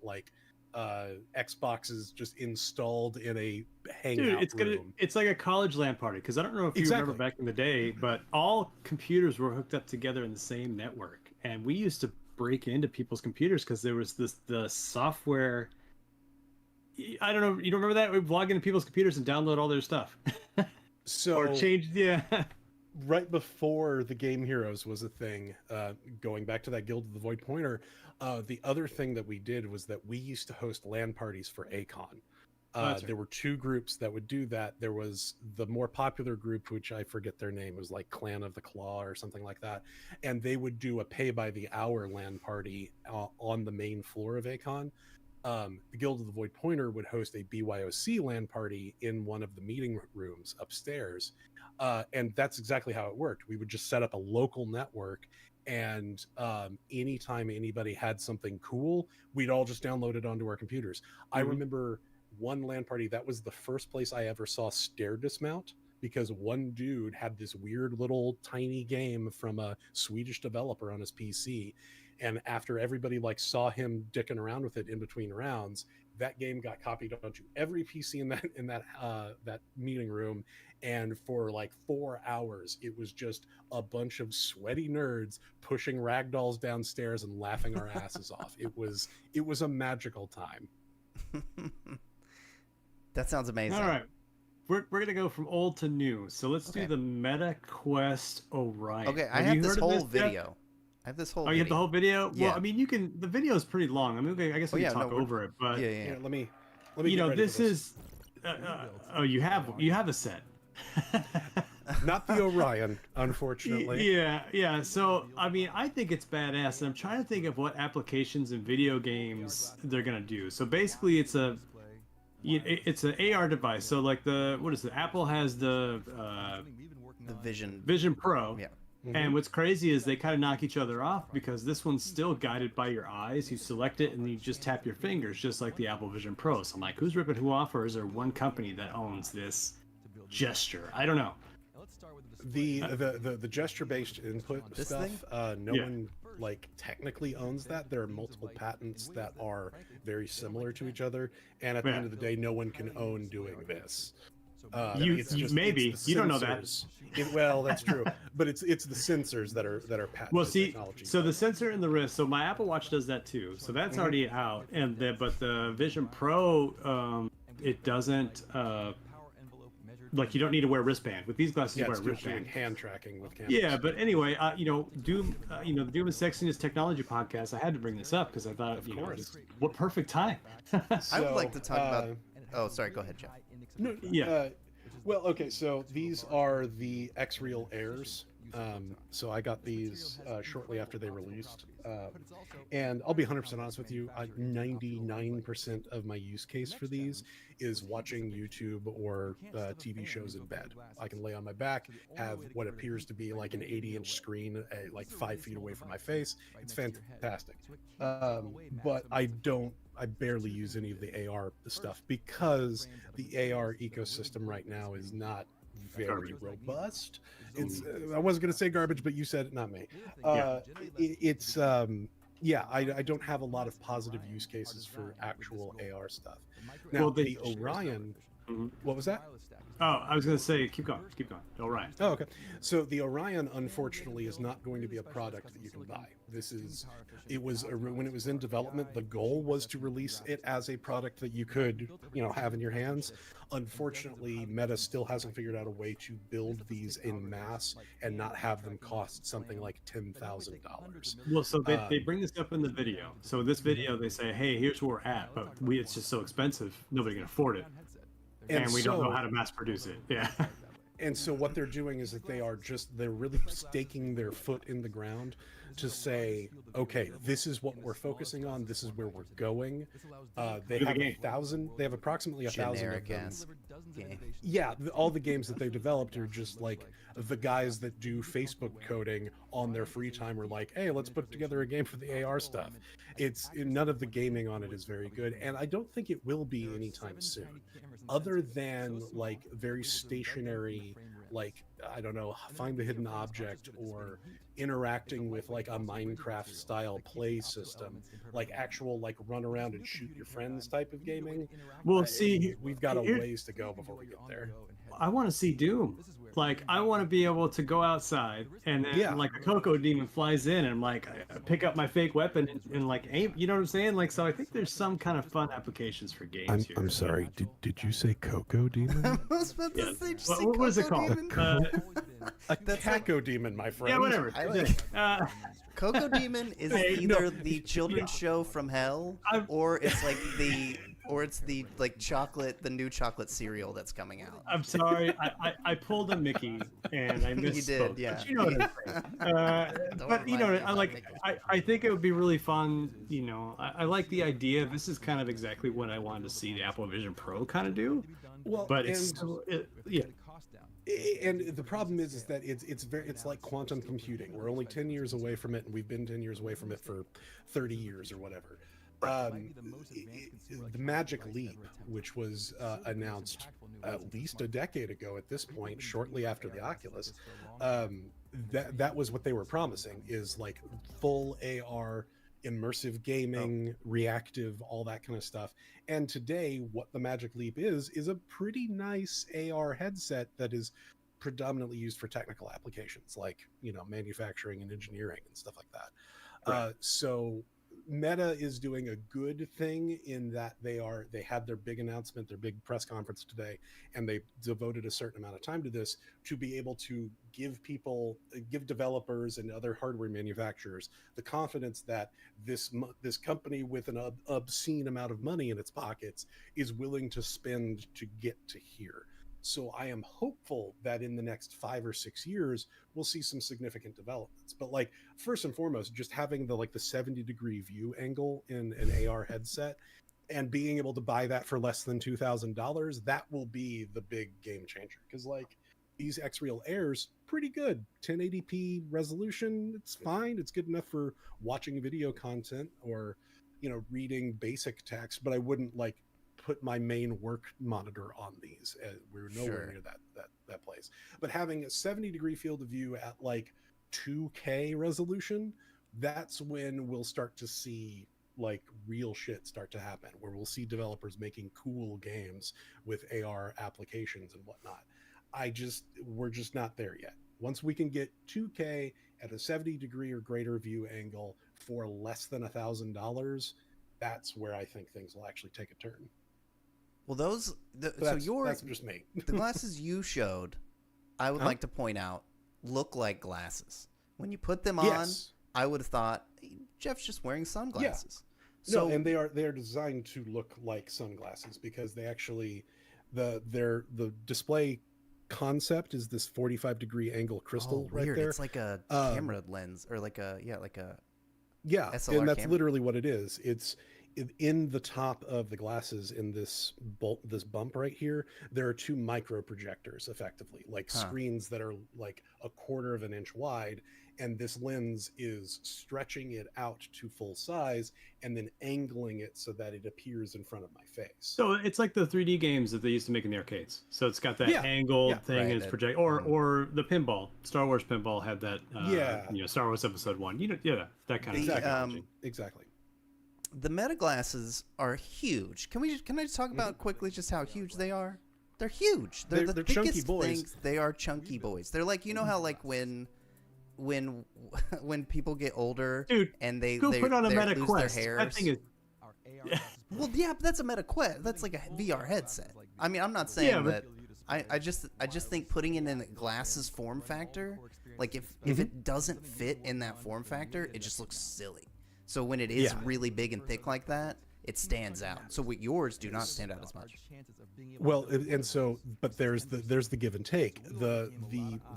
like Xboxes just installed in a hangout room. it's like a college LAN party, because I don't know if you Exactly. remember back in the day, but all computers were hooked up together in the same network, and we used to break into people's computers because there was the software. I don't know, you don't remember that? We'd log into people's computers and download all their stuff. So Or change, yeah. right before the Game Heroes was a thing, going back to that Guild of the Void Pointer, the other thing that we did was that we used to host LAN parties for Acon. That's right. There were two groups that would do that. There was the more popular group, which I forget their name, it was like Clan of the Claw or something like that, and they would do a pay by the hour LAN party on the main floor of Acon. The Guild of the Void Pointer would host a BYOC LAN party in one of the meeting rooms upstairs. And that's exactly how it worked. We would just set up a local network, and anytime anybody had something cool, we'd all just download it onto our computers. I remember one LAN party, that was the first place I ever saw stair dismount, because one dude had this weird little tiny game from a Swedish developer on his PC. And after everybody like saw him dicking around with it in between rounds, that game got copied onto every PC in that meeting room. And for like 4 hours, it was just a bunch of sweaty nerds pushing ragdolls downstairs and laughing our asses off. It was a magical time. That sounds amazing. All right. We're gonna go from old to new. So let's Okay. do the Meta Quest Orion. Okay, I you have this heard of whole Jeff? video. I have this whole. Oh, you have the whole video? Yeah. Well, I mean, the video is pretty long. I mean, I guess we Oh, can yeah, talk no, we're- over it, but Yeah, yeah. Here, let me you get know, ready for this is. Oh, you have a set. not the Orion, unfortunately. Yeah. So, I mean, I think it's badass, and I'm trying to think of what applications in video games they're gonna do. So basically, it's an AR device. So like what is it? Apple has the The Vision. Vision Pro. Yeah. And what's crazy is they kind of knock each other off, because this one's still guided by your eyes. You select it and you just tap your fingers, just like the Apple Vision Pro. So I'm like, who's ripping who off, or is there one company that owns this gesture? I don't know. The gesture-based input This stuff, thing? no Yeah. one like technically owns that. There are multiple patents that are very similar to each other, and at the Yeah. end of the day, no one can own doing this. Maybe. it's the You don't know that. sensors. Well, that's true, but it's the sensors that are patented Well, see, technology. so the sensor in the wrist. So my Apple Watch does that too. So that's already out. But the Vision Pro, it doesn't. like you don't need to wear a wristband. With these glasses, Yeah, you wear it's a just doing wristband. hand tracking with cameras. Yeah, but anyway, Doom, the Doom and Sexiness Technology podcast. I had to bring this up because I thought, Of course. what perfect time. I would like to talk about. uh, Oh, sorry. Go ahead, Jeff. No, Yeah. well, okay, so these are the X-Real Airs. So I got these shortly after they released. And I'll be 100% honest with you, 99% of my use case for these is watching YouTube or TV shows in bed. I can lay on my back, have what appears to be like an 80-inch screen like 5 feet away from my face. It's fantastic. But I barely use any of the AR stuff because the AR ecosystem right now is not very robust. It's I wasn't going to say garbage, but you said it, not me. I don't have a lot of positive use cases for actual AR stuff. Now, Well, the Orion, what was that? Oh, I was going to say, keep going. All right. Oh, okay. So the Orion, unfortunately, is not going to be a product that you can buy. When it was in development, the goal was to release it as a product that you could, have in your hands. Unfortunately, Meta still hasn't figured out a way to build these in mass and not have them cost something like $10,000. Well, so they bring this up in the video. So this video, they say, hey, here's where we're at, but it's just so expensive, nobody can afford it. And we don't know how to mass produce it. Yeah. And so what they're doing is that they're really staking their foot in the ground to say, okay, this is what we're focusing on. This is where we're going. They have approximately 1,000 Generic of them. ass game. Yeah, all the games that they've developed are just like the guys that do Facebook coding on their free time are like, hey, let's put together a game for the AR stuff. None of the gaming on it is very good, and I don't think it will be anytime soon. Other than like very stationary, like, I don't know, find the hidden object or interacting with like a Minecraft style play system, like actual like run around and shoot your friends type of gaming. Well, see, we've got a ways to go before we get there. I want to see Doom. Like, I want to be able to go outside and then like a Coco demon flies in and like I pick up my fake weapon and like aim. You know what I'm saying? Like, so I think there's some kind of fun applications for games here. I'm sorry. Did you say Coco demon? I was about to say, did you say What was it Coco called? Demon? A Caco demon, my friend. Yeah, whatever. I like- Uh, Coco Demon is either the children's show from hell, or it's like the new chocolate cereal that's coming out. I'm sorry, I pulled a Mickey and I misspoke. You did, yeah. But you know what I'm saying. But you know, I think it would be really fun. I like the idea. This is kind of exactly what I wanted to see the Apple Vision Pro kind of do. Well, but it's yeah. And the problem is that it's like quantum computing. We're only 10 years away from it, and we've been 10 years away from it for 30 years or whatever. The Magic Leap, which was announced at least a decade ago at this point, shortly after the Oculus, that was what they were promising, is like full AR, immersive gaming, reactive, all that kind of stuff. And today, what the Magic Leap is a pretty nice AR headset that is predominantly used for technical applications, like manufacturing and engineering and stuff like that. Right. So Meta is doing a good thing in that they had their big announcement, their big press conference today, and they devoted a certain amount of time to this to be able to give developers and other hardware manufacturers the confidence that this company with an obscene amount of money in its pockets is willing to spend to get to here. So I am hopeful that in the next 5 or 6 years, we'll see some significant developments. But like, first and foremost, just having the 70-degree view angle in an AR headset and being able to buy that for less than $2,000, that will be the big game changer. Because like these X-Real Airs, pretty good. 1080p resolution, it's fine. It's good enough for watching video content or, reading basic text, but I wouldn't put my main work monitor on these. We're nowhere near that place. But having a 70-degree field of view at 2K resolution, that's when we'll start to see real shit start to happen, where we'll see developers making cool games with AR applications and whatnot. We're just not there yet. Once we can get 2K at a 70-degree or greater view angle for less than $1,000, that's where I think things will actually take a turn. Well, those that's just me. the glasses you showed, I would like to point out, look like glasses. When you put them on, Yes. I would have thought Jeff's just wearing sunglasses. No, and they are designed to look like sunglasses because they actually the display concept is this 45-degree angle crystal right weird. there. It's like a camera lens or like a SLR and that's camera. literally what it is. It's in the top of the glasses in this bump right here. There are two micro projectors, effectively, like screens that are like a quarter of an inch wide, and this lens is stretching it out to full size and then angling it so that it appears in front of my face. So it's like the 3D games that they used to make in the arcades. So it's got that angled thing, right, and it's project, or the pinball. Star Wars pinball had that. Yeah. Star Wars Episode 1. That kind of Exactly. Exactly. The Meta glasses are huge. Can I just talk about quickly just how huge they are? They're huge. They're the chunky biggest boys. things. They are chunky boys. They're like, you know how like when people get older, Dude, and they put on a Meta lose Quest. their That hairs. thing is. Well, yeah, but that's a Meta Quest. That's like a VR headset. I mean, I'm not saying that. I just think putting it in a glasses form factor, like if it doesn't fit in that form factor, it just looks silly. So when it is really big and thick like that, it stands out. So with yours do not stand out as much. Well, and so, but there's the give and take. The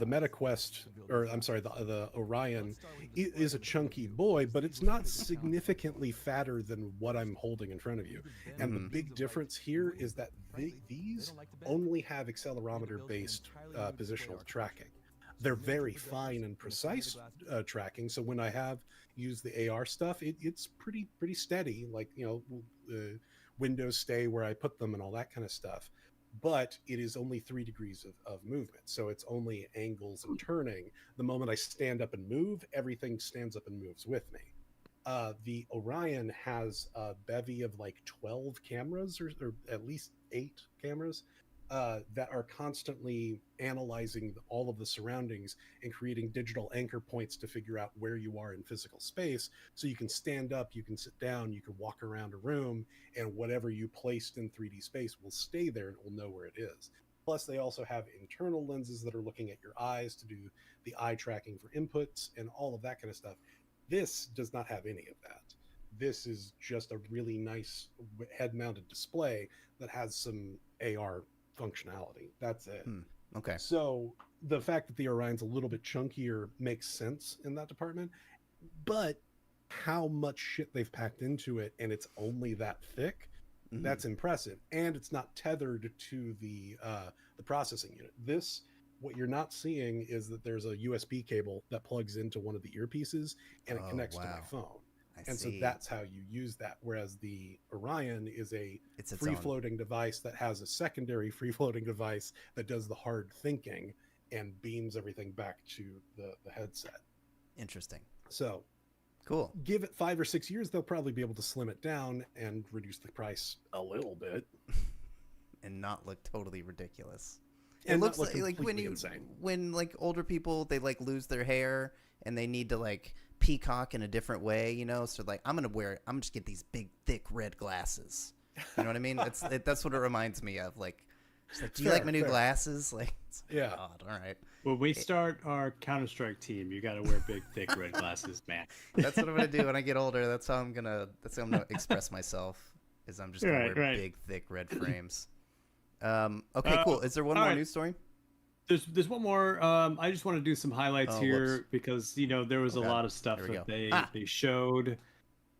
Meta Quest, or I'm sorry, the Orion is a chunky boy, but it's not significantly fatter than what I'm holding in front of you. And the big difference here is that these only have accelerometer-based positional tracking. They're very fine and precise tracking. So when I have used the AR stuff, it's pretty steady. Like, windows stay where I put them and all that kind of stuff. But it is only 3 degrees of movement. So it's only angles and turning. The moment I stand up and move, everything stands up and moves with me. The Orion has a bevy of like 12 cameras or at least 8 cameras that are constantly analyzing all of the surroundings and creating digital anchor points to figure out where you are in physical space. So you can stand up, you can sit down, you can walk around a room, and whatever you placed in 3D space will stay there and it will know where it is. Plus, they also have internal lenses that are looking at your eyes to do the eye tracking for inputs and all of that kind of stuff. This does not have any of that. This is just a really nice head-mounted display that has some AR functionality. That's it. Okay. So the fact that the Orion's a little bit chunkier makes sense in that department, but how much shit they've packed into it and it's only that thick, that's impressive. And it's not tethered to the processing unit. What you're not seeing is that there's a USB cable that plugs into one of the earpieces and it connects to my phone. So that's how you use that. Whereas the Orion is it's a free-floating device that has a secondary free-floating device that does the hard thinking and beams everything back to the headset. Interesting. So cool. Give it 5 or 6 years, they'll probably be able to slim it down and reduce the price a little bit. And not look totally ridiculous. And it looks not look like insane. when like older people, they like lose their hair and they need to like peacock in a different way, so like I'm just get these big thick red glasses, you know what I mean? That's what it reminds me of. Like, just like, do you like my new glasses? Like, yeah. God, all right. When we start our Counter-Strike team, you got to wear big thick red glasses, man. That's what I'm gonna do when I get older. That's how I'm gonna express myself. Is I'm just gonna wear big thick red frames. Okay, cool. Is there one more news story? There's one more. I just want to do some highlights here because there was a lot of stuff that they showed.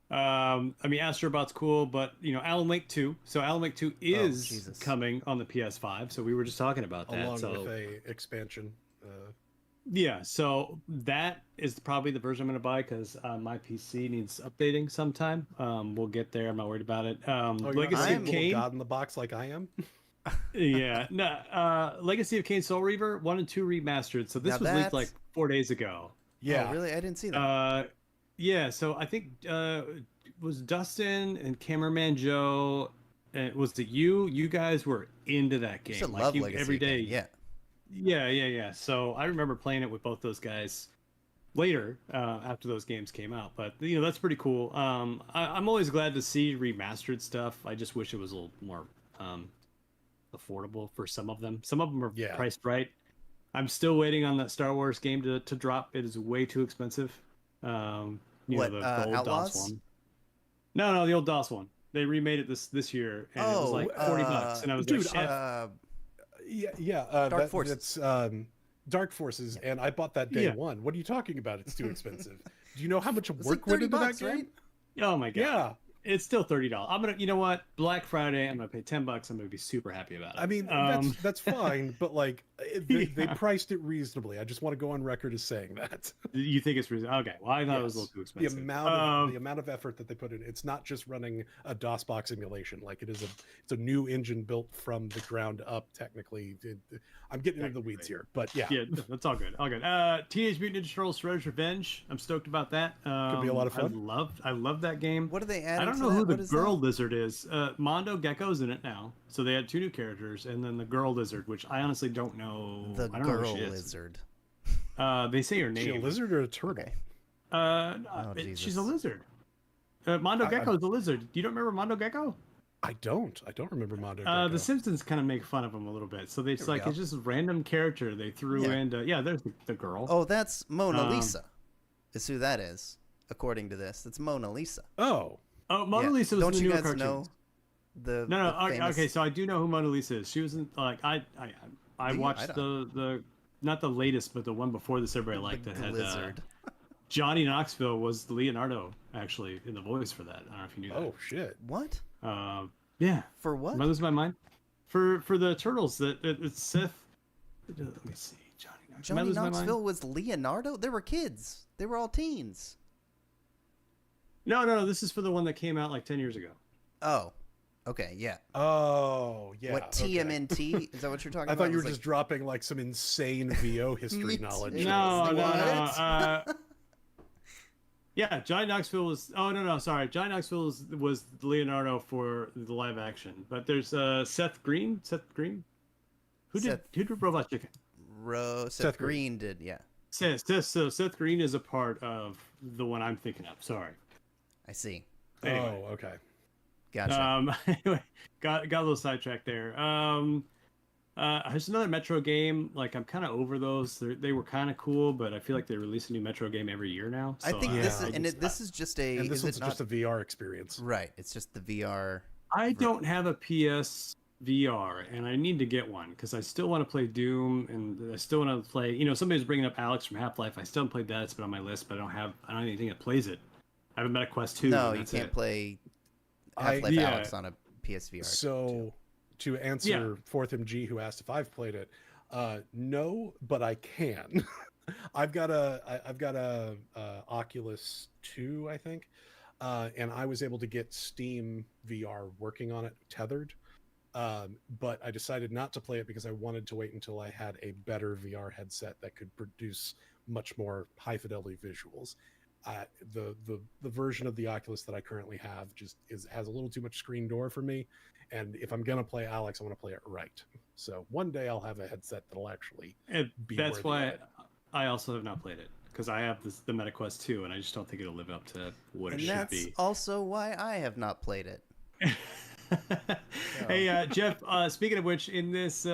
I mean, Astrobot's cool, but Alan Wake 2. So Alan Wake 2 is coming on the PS5. So we were just talking about that. Along with a expansion. Yeah, so that is probably the version I'm going to buy because my PC needs updating sometime. We'll get there. I'm not worried about it. Legacy of Kain. God in the box like I am. Yeah, no. Legacy of Kain Soul Reaver 1 and 2 remastered. So this was leaked like 4 days ago. Yeah, really, I didn't see that. Yeah, so I think was Dustin and Cameraman Joe. Was it you? You guys were into that game. Like love Legacy every day. Game. Yeah. So I remember playing it with both those guys later after those games came out. But that's pretty cool. I'm always glad to see remastered stuff. I just wish it was a little more affordable for some of them. Some of them are Yeah. priced right. I'm still waiting on that Star Wars game to drop. It is way too expensive. What, The old Outlaws? DOS one. No, the old DOS one. They remade it this year, and it was like $40, and I was dude, like, shit. Dark Forces. That's Dark Forces, and I bought that day one. What are you talking about? It's too expensive. Do you know how much It's work like went into $30, that game? right? Oh my god. Yeah. It's still $30. I'm gonna, you know what? Black Friday, I'm gonna pay $10. I'm gonna be super happy about it. I mean, that's fine, but like they priced it reasonably. I just want to go on record as saying that. You think it's reasonable? Okay. Well, I thought it was a little too expensive. The amount of effort that they put in. It's not just running a DOS box emulation. Like it's a new engine built from the ground up. Technically, I'm getting into the weeds here, but yeah. Yeah, that's all good. All good. Teenage Mutant Ninja Turtles: Shredder's Revenge. I'm stoked about that. Could be a lot of fun. I love that game. What are they adding? I don't know who the girl lizard is. Mondo Gecko's in it now, so they had 2 new characters, and then the girl lizard, which I honestly don't know. The I don't know girl who she is. lizard. They say her Is she a name. lizard or a turtle? Okay. She's a lizard. Mondo Gecko is a lizard. You don't remember Mondo Gecko? I don't remember Mondo Gecko. The Simpsons kind of make fun of him a little bit. So they it's There we like go. it's just a random character they threw in. There's the girl. Oh, that's Mona Lisa. Is who that is, according to this. It's Mona Lisa. Oh, Mona Lisa was Don't in the you newer guys cartoons. know the No, the famous... okay. So I do know who Mona Lisa is. She was in I Do you? watched I the not the latest, but the one before this everybody liked that had lizard. Johnny Knoxville was Leonardo actually in the voice for that. I don't know if you knew that. oh shit. What? Yeah. For what? Am I losing my mind? For the turtles that it's Seth. Let me see. Johnny Knoxville. Johnny Knoxville was Leonardo? They were kids. They were all teens. No. This is for the one that came out like 10 years ago. Oh. Okay, yeah. Oh, yeah. What, okay. TMNT? Is that what you're talking I about? thought you were It was just dropping like some insane VO history Me knowledge. too. No. Yeah, Johnny Knoxville was. Oh no, sorry. Johnny Knoxville was Leonardo for the live action. But there's Seth Green. Who did Robot Chicken? Seth Green did, yeah. Seth Green is a part of the one I'm thinking of. Sorry. I see. Anyway. Oh, okay. Gotcha. Anyway, got a little sidetracked there. There's another Metro game. Like I'm kind of over those. They were kind of cool, but I feel like they release a new Metro game every year now. So I think this is, and just- this is just a. And this is one's it not, just a VR experience. right? It's just the VR. I don't have a PS VR, and I need to get one because I still want to play Doom, and I still want to play. You know, somebody's bringing up Alex from Half-Life. I still haven't played that. It's been on my list, but I don't have anything that plays it. I haven't met a Quest 2. No, and you that's can't it. play Half-Life yeah. Alex on a PSVR. So, to answer 4thMG, who asked if I've played it, no, but I can. I've got a Oculus 2, I think, and I was able to get Steam VR working on it tethered. But I decided not to play it because I wanted to wait until I had a better VR headset that could produce much more high fidelity visuals. The version of the Oculus that I currently have has a little too much screen door for me, and if I'm gonna play Alex, I want to play it right. So one day I'll have a headset that'll actually be. That's why I also have not played it because I have the MetaQuest 2, and I just don't think it'll live up to what And it should that's be. also why I have not played it. Hey, Geoff, speaking of which, in this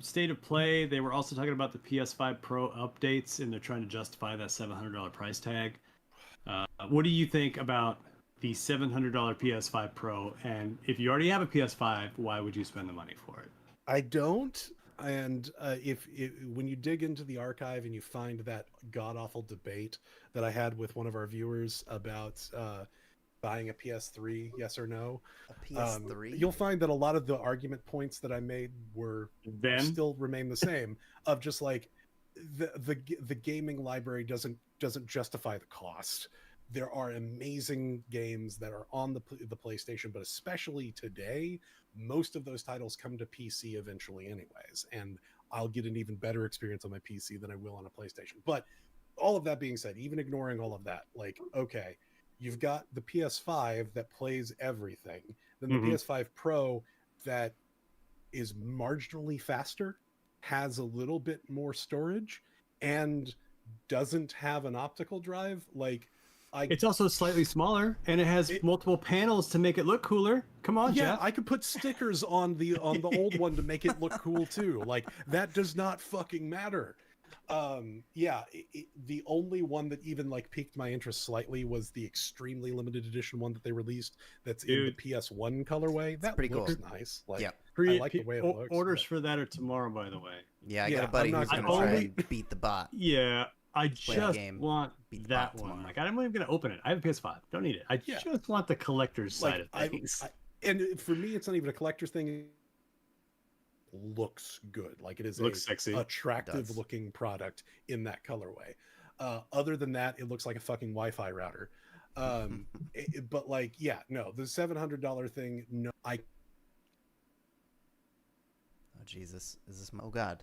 state of play, they were also talking about the PS5 Pro updates, and they're trying to justify that $700 price tag. What do you think about the $700 PS5 Pro? And if you already have a PS5, why would you spend the money for it? I don't. And if when you dig into the archive and you find that god awful debate that I had with one of our viewers about buying a PS3, yes or no, A PS3? you'll find that a lot of the argument points that I made still remain the same. Of just like the gaming library doesn't justify the cost. There are amazing games that are on the PlayStation, but especially today, most of those titles come to PC eventually anyways, and I'll get an even better experience on my PC than I will on a PlayStation. But all of that being said, even ignoring all of that, like, okay, you've got the PS5 that plays everything, then the PS5 Pro that is marginally faster, has a little bit more storage, and doesn't have an optical drive. Like, It's also slightly smaller, and it has multiple panels to make it look cooler. Come on, yeah, Jeff. I could put stickers on the old one to make it look cool too. Like that does not fucking matter. Yeah, the only one that even like piqued my interest slightly was the extremely limited edition one that they released. That's in the PS1 colorway. That pretty looks cool. nice. Like, Yeah. I like the way it looks. Orders for that are tomorrow, by the way. Yeah, I Yeah, got a buddy I'm not who's gonna gonna try only- and beat the bot. Yeah, I Play the just game, want beat the that bot one. tomorrow. Like, I'm not even gonna open it. I have a PS5. Don't need it. I Yeah. just want the collector's side of things. And for me, it's not even a collector's thing. It looks good. Like it is Looks sexy. attractive looking product in that colorway. Other than that, it looks like a fucking Wi-Fi router. But like, yeah, no, the $700 thing. No, Oh Jesus, is this? Oh God.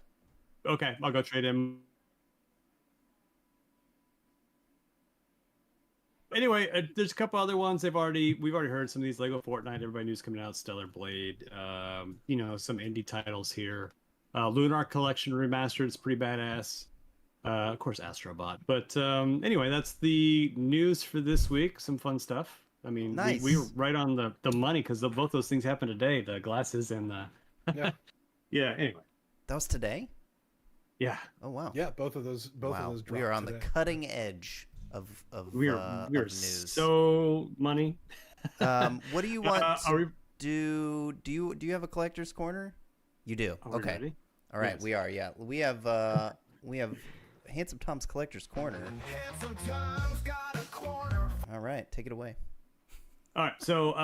Okay, I'll go trade him. Anyway, there's a couple other ones we've already heard some of these. Lego Fortnite, everybody knew was coming out. Stellar Blade, you know, some indie titles here. Lunar Collection Remastered, it's pretty badass. Of course, Astrobot. But anyway, that's the news for this week. Some fun stuff. I mean, Nice. we were right on the money because both those things happened today. The glasses and the yeah, yeah. Anyway, That was today. yeah. Oh wow. yeah, both of those Wow. dropped We are on today. the cutting edge of We're news. so money. What do you want? Are we? Do you have a collector's corner? You do. Are we Okay. ready? All right. Yes. We are. Yeah. We have Handsome Tom's collector's corner. All right. Take it away. All right, so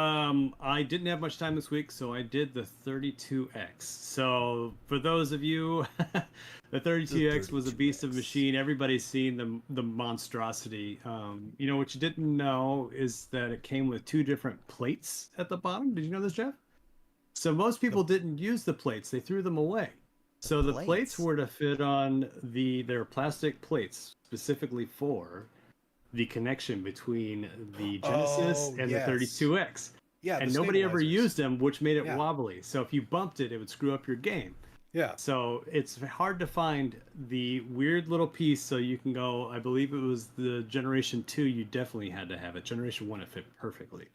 I didn't have much time this week, so I did the 32X. So for those of you, the 32X was a beast of a machine. Everybody's seen the monstrosity. You know, what you didn't know is that it came with 2 different plates at the bottom. Did you know this, Jeff? So most people didn't use the plates. They threw them away. So the plates were to fit on their plastic plates specifically for the connection between the Genesis and yes. the 32X. Yeah, And the nobody ever stabilizers. used them, which made it Yeah. wobbly. So if you bumped it, it would screw up your game. Yeah, So it's hard to find the weird little piece so you can go, I believe it was the Generation 2, you definitely had to have it. Generation 1, it fit perfectly.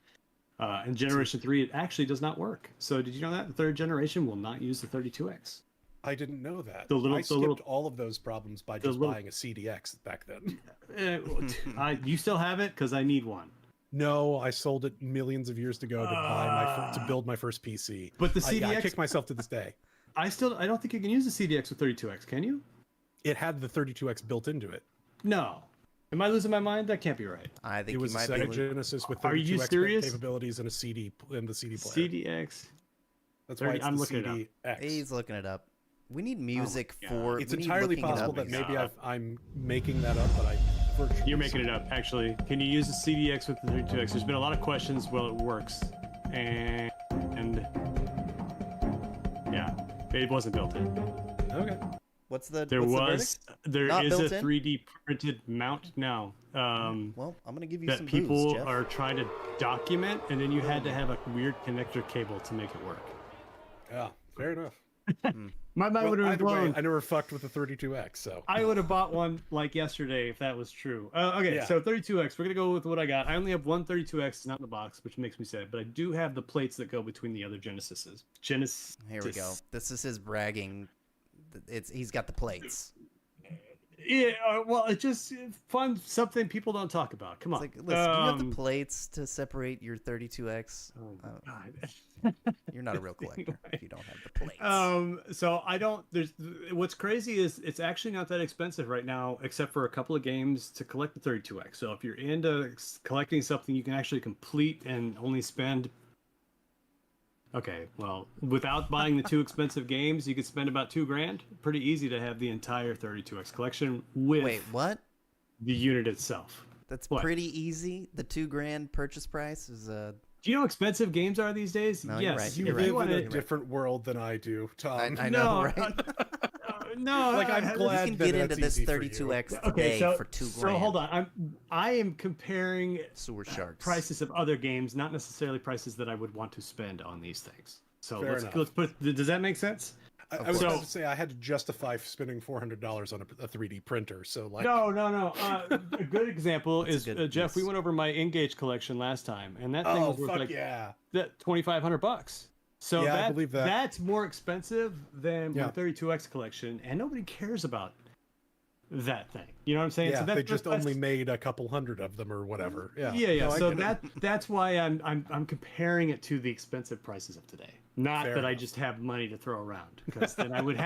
And Generation 3, it actually does not work. So did you know that? The 3rd generation will not use the 32X. I didn't know that. I skipped all of those problems by just buying a CDX back then. You still have it? Because I need one. No, I sold it millions of years ago to build my first PC. But the I CDX, kick myself to this day. I don't think you can use the CDX with 32X, can you? It had the 32X built into it. No. Am I losing my mind? That can't be right. I think It was you a might Sega be. Genesis with Are you 32X serious? capabilities and a CD and the CD player. CDX. That's why it's I'm the looking it up. CDX. He's looking it up. We need music God. for. It's we need entirely looking it possible up that music. maybe I'm making that up, but I virtually You're making it up, actually. Can you use the CDX with the 32X? There's been a lot of questions. Well, it works. And yeah, it wasn't built in. Okay. What's the? There what's the was, verdict? there Not is built a in? 3D printed mount now. Well, I'm gonna give you That some people booze, Jeff. are trying to document, and then you had to have a weird connector cable to make it work. Yeah, fair enough. My mind would Well, have either way, blown. I never fucked with the 32X, so I would have bought one like yesterday if that was true. Okay, Yeah. so 32X. We're gonna go with what I got. I only have one 32X, not in the box, which makes me sad. But I do have the plates that go between the other Genesises. Genesis. Here we go. This is his bragging. He's got the plates. Yeah. Well, it's just fun. Something people don't talk about. Come It's on. like, listen, do you have the plates to separate your 32X? Oh, God. You're not a real collector if you don't have the plates. So I don't. There's what's crazy is it's actually not that expensive right now, except for a couple of games to collect the 32X. So if you're into collecting something, you can actually complete and only spend. Okay, well, without buying the 2 expensive games, you could spend about $2,000. Pretty easy to have the entire 32X collection with Wait, what? the unit itself. That's What? pretty easy. The $2,000 purchase price is Do you know how expensive games are these days? No, you're Yes. right. you You're live right. in a You're right. different world than I do, Tom. I know, No, right? No, Like, I'm You glad can that get into that's this easy for you. 32X today Okay, so for $2,000. so hold on. I am comparing Sewer sharks. prices of other games, not necessarily prices that I would want to spend on these things. So Fair let's enough. put. Does that make sense? I was So- about to say I had to justify spending $400 on a 3D printer. So like, No. A good example That's a is good Jeff. We use. went over my Engage collection last time, and that thing oh was worth fuck like yeah, that $2,500. So Yeah, I that, believe that. that's more expensive than Yeah. my 32X collection, and nobody cares about that thing. You know what I'm saying? yeah. So They that's, just that's, only made a couple hundred of them or whatever. Yeah, Yeah. No, I So get it. that's why I'm comparing it to the expensive prices of today. Not Fair that I enough. just have money to throw around, because then I would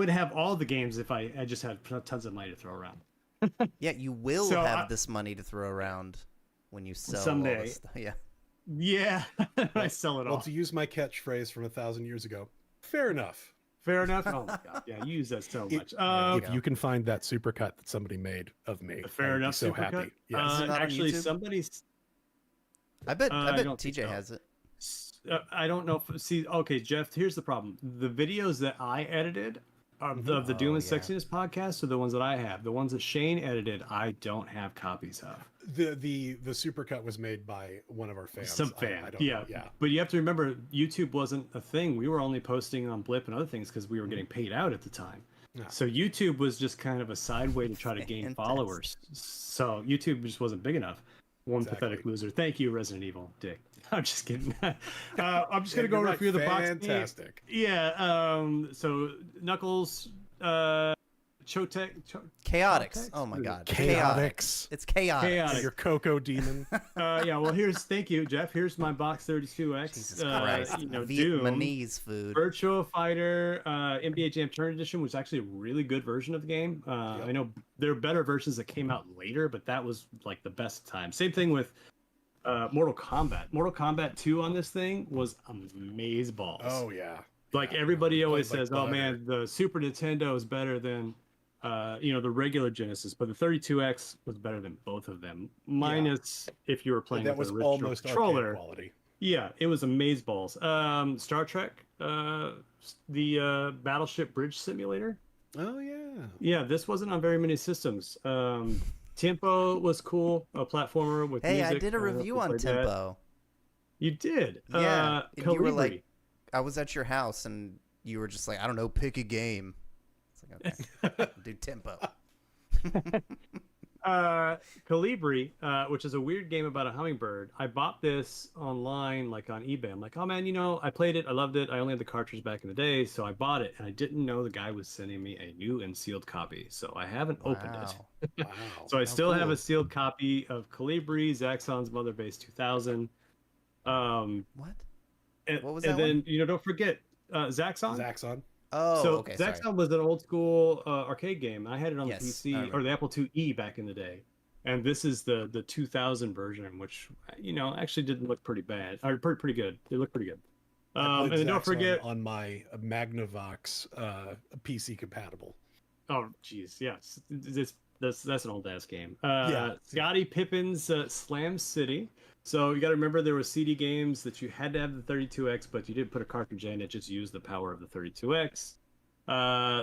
have all the games if I just had tons of money to throw around. Yeah, you will So have this money to throw around when you sell all Someday. this stuff. Yeah. Yeah, I sell it Well, all. to use my catchphrase from 1,000 years ago, fair enough. Fair enough. Oh my god, yeah, you use that so much. If you can find that supercut that somebody made of me, Fair I would enough. Be so supercut. happy. Yes. Is it not on Actually, YouTube? somebody's. I bet I don't TJ think so. has it. I don't know. Okay, Jeff. Here's the problem. The videos that I edited of the Doom and yeah. Sexiness podcast are the ones that I have. The ones that Shane edited, I don't have copies of. The supercut was made by one of our fans. Some I fan, don't yeah. know. Yeah. But you have to remember, YouTube wasn't a thing. We were only posting on Blip and other things because we were getting paid out at the time. Yeah. So YouTube was just kind of a side way to try to gain Fantastic. followers. So YouTube just wasn't big enough. One Exactly. pathetic loser. Thank you, Resident Evil, Dick. I'm just kidding. I'm just gonna Yeah, go you're over a right. few of the box. Fantastic. Yeah. So Knuckles, Chotek. Chaotix. Oh my god. Chaotix. It's chaotic. Chaotic. Your Coco demon. Yeah. Well, thank you, Jeff. Here's my box 32X. Jesus Christ. Doom. Vietnamese food. Virtua Fighter, NBA Jam Tournament Edition was actually a really good version of the game. I know there are better versions that came out later, but that was like the best time. Same thing with Mortal Kombat. Mortal Kombat 2 on this thing was amazeballs. Oh yeah. Like Yeah. everybody always Played like says, "Oh butter. man, the Super Nintendo is better than the regular Genesis," but the 32X was better than both of them. Minus if you were playing That with was the original almost controller. arcade quality. Yeah, it was amazeballs. Star Trek, the Battleship Bridge Simulator. Oh yeah. Yeah, this wasn't on very many systems. Tempo was cool, a platformer with Hey, music. I did a don't know if review you on played that. Tempo. You did. Yeah, and you were Calibri. like, I was at your house and you were just like, I don't know, pick a game. It's like, okay, do Tempo. Calibri, which is a weird game about a hummingbird. I bought this online, like on eBay. I'm like, oh man, I played it, I loved it. I only had the cartridge back in the day, so I bought it, and I didn't know the guy was sending me a new and sealed copy, so I haven't opened it. Wow. So I still have cool. a sealed copy of Calibri, Zaxxon's Mother Base 2000. What? And, What was and that then one? don't forget Zaxxon. Zaxxon. Oh, So okay, sorry. Zaxxon was an old school arcade game. I had it on Yes, the I PC remember. or the Apple IIe back in the day, and this is the 2000 version, which actually didn't look pretty bad or pretty good. It looked pretty good. I And played then don't Zaxxon forget. on my Magnavox PC compatible. Oh, geez, yes, that's an old ass game. Yeah. Scottie Pippen's Slam City. So you got to remember there were CD games that you had to have the 32X, but you didn't put a cartridge in. It just used the power of the 32X.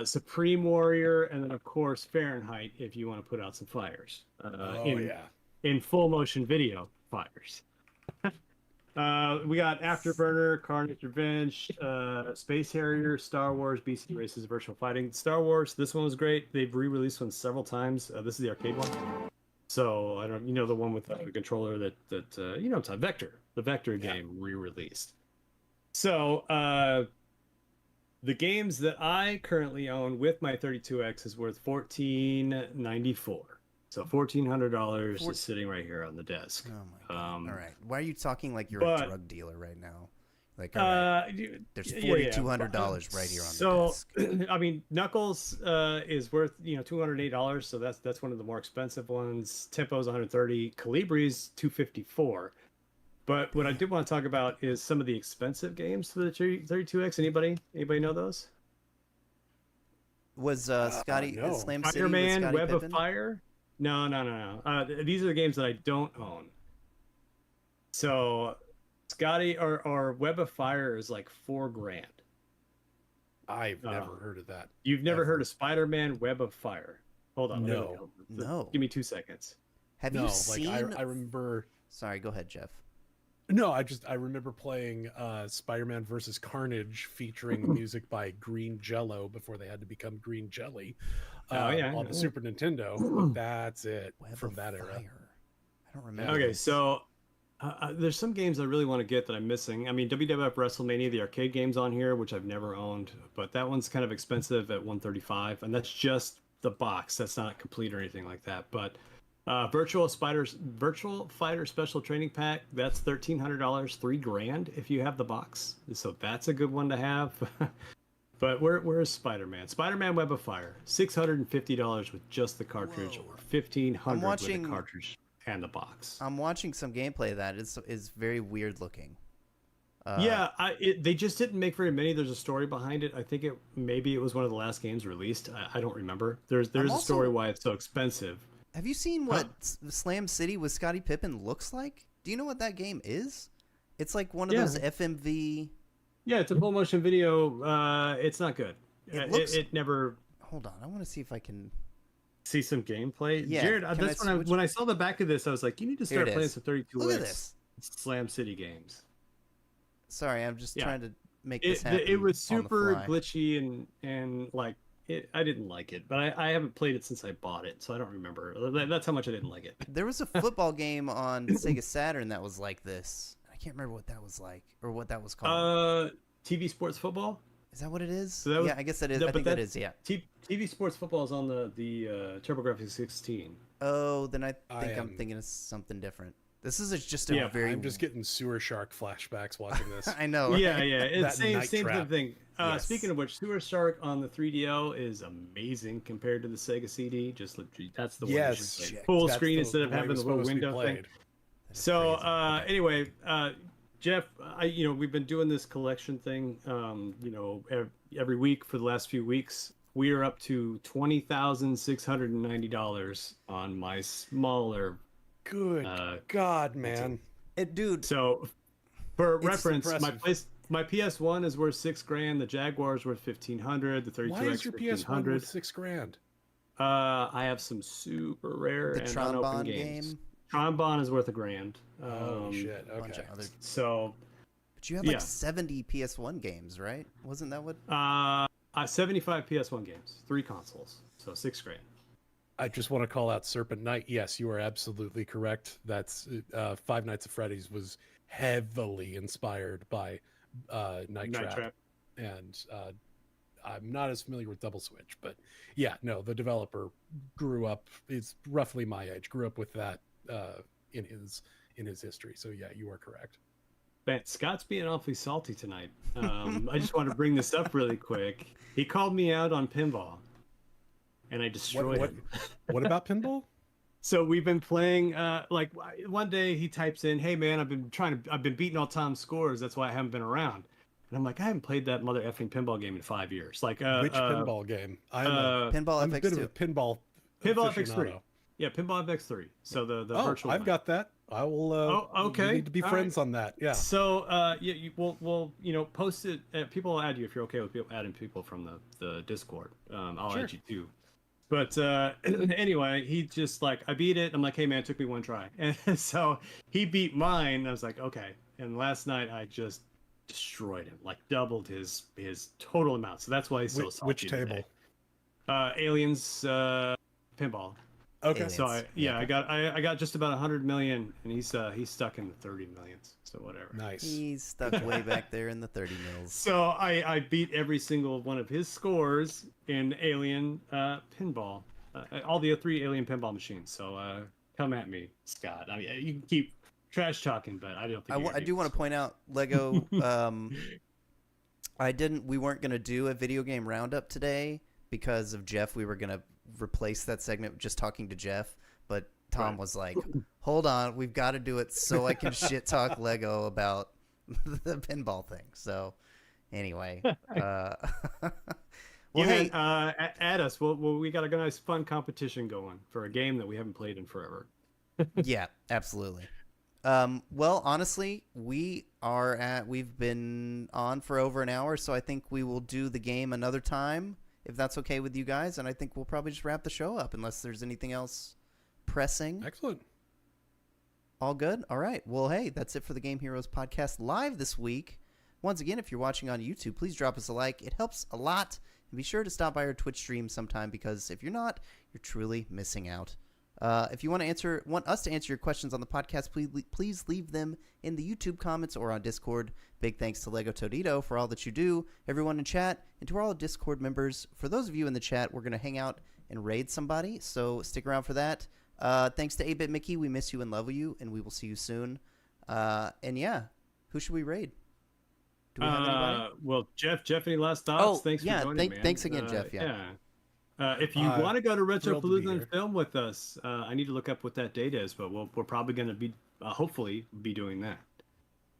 Supreme Warrior, and then of course Fahrenheit if you want to put out some fires. In full motion video fires. We got Afterburner, Carnage Revenge, Space Harrier, Star Wars, BC Races, Virtual Fighting. Star Wars, this one was great. They've re-released one several times. This is the arcade one. So I don't, the one with the controller that it's a Vector, the Vector game re-released. So the games that I currently own with my 32X is worth $1,494. So $1,400 is sitting right here on the desk. Oh my god. All right. Why are you talking like you're a but- drug dealer right now? Like, all right, there's $4,200 right here on the desk. I mean, Knuckles is worth $208, so that's one of the more expensive ones. Tempo's $130, Calibri's $254. But what I did want to talk about is some of the expensive games for the 32X. Anybody know those? Was Scotty no. Slam City Spider with Man, Scottie Web Pippen? of Fire? No. These are the games that I don't own. So, Scotty or Web of Fire is like $4,000. I've never heard of that. You've never Ever. heard of Spider Man, Web of Fire? Hold on. No. No. Give me 2 seconds. Have No, you like seen? I remember. Sorry, go ahead, Jeff. No, I remember playing Spider-Man versus Carnage featuring music by Green Jello before they had to become Green Jelly Oh yeah. on the Super Nintendo. But that's it Web from of that era. Fire. I don't remember. Okay, this. so there's some games I really want to get that I'm missing. I mean, WWF WrestleMania, the arcade game's on here, which I've never owned, but that one's kind of expensive at 135, and that's just the box. That's not complete or anything like that. But Virtual Fighter Special Training Pack, that's $1,300, $3,000 if you have the box. So that's a good one to have. But where is Spider-Man? Spider-Man Web of Fire, $650 with just the cartridge, or $1,500 with the cartridge and the box. I'm watching some gameplay of that. Is very weird looking. Yeah, they just didn't make very many. There's a story behind it. I think maybe it was one of the last games released. I don't remember. There's a story why it's so expensive. Have you seen what Slam City with Scottie Pippen looks like? Do you know what that game is? It's like one of those FMV. Yeah, it's a full motion video. It's not good. It never. Hold on, I want to see if I can see some gameplay. Yeah, Jared, when I saw the back of this, I was like, you need to start playing some 32X Slam City games. Sorry, I'm just trying to make this happen. It was super glitchy and like I didn't like it, but I haven't played it since I bought it, so I don't remember. That's how much I didn't like it. There was a football game on Sega Saturn that was like this. I can't remember what that was like or what that was called. TV Sports Football. Is that what it is? So yeah, I guess that is. I think that is. Yeah. TV Sports Football is on the TurboGrafx 16. Oh, then I think I'm thinking of something different. This is just a very. I'm just getting Sewer Shark flashbacks watching this. I know. Right? Yeah, it's same thing. Yes. Speaking of which, Sewer Shark on the 3DO is amazing compared to the Sega CD. That's the one. Yes, full screen instead of having the little window thing. So anyway, Jeff, we've been doing this collection thing, every week for the last few weeks. We are up to $20,690 on my smaller. Good God, man! Dude. So, for reference, my PS1 is worth $6,000. The Jaguar is worth $1,500. The 32X. Why is your PS1 worth $6,000? I have some super rare and unopened games. Trombone is worth $1,000. Oh shit! Okay. But you have like 70 PS1 games, right? Wasn't that what? 75 PS1 games, 3 consoles, so $6,000. I just want to call out Serpent Knight. Yes, you are absolutely correct. That's Five Nights at Freddy's was heavily inspired by Night Trap. And I'm not as familiar with Double Switch, but yeah, no, the developer grew up. Is roughly my age. Grew up with that in his history. So yeah, you are correct. Man, Scott's being awfully salty tonight. I just want to bring this up really quick. He called me out on pinball. And I destroyed him. What about pinball? So we've been playing. Like one day he types in, "Hey man, I've been beating all Tom's scores. That's why I haven't been around." And I'm like, I haven't played that mother effing pinball game in 5 years. Like which pinball game? Pinball I'm FX2. a bit of a pinball FX3. Yeah, Pinball FX3 So the virtual. I've got that. I will. Okay. We need to be friends on that. Yeah. So we'll post it. People will add you if you're okay with people adding people from the Discord. I'll add you too. But anyway, he just like, I beat it. I'm like, hey man, it took me one try. And so he beat mine. I was like, okay. And last night I just destroyed him, like doubled his total amount. So that's why he's so salty. Which table? Aliens pinball. Okay. Aliens. So I got just about 100 million, and he's stuck in the 30 millions. So whatever. Nice. He's stuck way back there in the 30 mils. So I beat every single one of his scores in Alien pinball, all the 3 Alien pinball machines. So come at me, Scott. I mean, you can keep trash talking, but I don't think I do want to point out, Lego. We weren't gonna do a video game roundup today because of Jeff. We were gonna replace that segment with just talking to Jeff, but Tom was like, hold on, we've got to do it so I can shit talk Lego about the pinball thing. So anyway, hey, add us. We got a nice fun competition going for a game that we haven't played in forever. Yeah, absolutely. Well, honestly, we've been on for over an hour, so I think we will do the game another time, if that's okay with you guys. And I think we'll probably just wrap the show up unless there's anything else pressing. Excellent. All good? All right. Well, hey, that's it for the Game Heroes podcast live this week. Once again, if you're watching on YouTube, please drop us a like. It helps a lot. And be sure to stop by our Twitch stream sometime, because if you're not, you're truly missing out. If you want us to answer your questions on the podcast, please leave them in the YouTube comments or on Discord. Big thanks to Lego Todito for all that you do, everyone in chat, and to all the Discord members. For those of you in the chat, we're going to hang out and raid somebody, so stick around for that. Thanks to 8-Bit Mickey. We miss you and love you, and we will see you soon. And yeah, who should we raid? Do we have anybody? Well, Geoff, any last thoughts? Oh, Thanks for joining, man. Thanks again, Geoff. Yeah. If you want to go to thrilled to be Retropalooza and here. film with us, I need to look up what that date is, but we're probably going to be, hopefully, be doing that.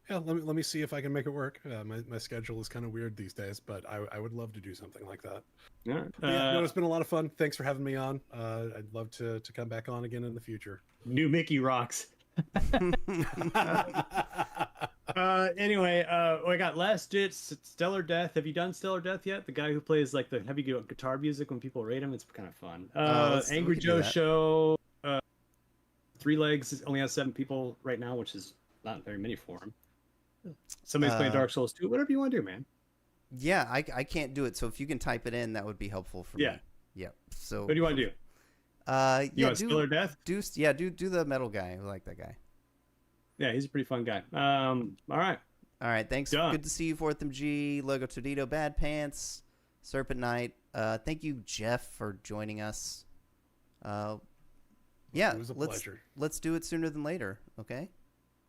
Yeah, let me see if I can make it work. My schedule is kind of weird these days, but I would love to do something like that. All right. But yeah, no, it's been a lot of fun. Thanks for having me on. I'd love to come back on again in the future. New Mickey rocks. Anyway, I got Last Ditch, Stellar Death. Have you done Stellar Death yet? The guy who plays like the heavy guitar music when people rate him. It's kind of fun. Angry we can do Joe that. Show. Three Legs only has 7 people right now, which is not very many for him. Somebody's playing Dark Souls 2. Whatever you want to do, man. Yeah, I can't do it, so if you can type it in, that would be helpful for me. Yeah. So What do you want to do? You want Stellar Death? Do the metal guy. I like that guy. Yeah, he's a pretty fun guy. All right. All right, thanks. Done. Good to see you, 4th MG, Lego Todito, Bad Pants, Serpent Knight. Thank you, Geoff, for joining us. Yeah, It was a pleasure. Let's do it sooner than later, okay?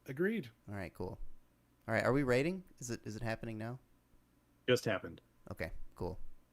Agreed. All right, cool. All right, are we rating? Is it happening now? Just happened. Okay, cool.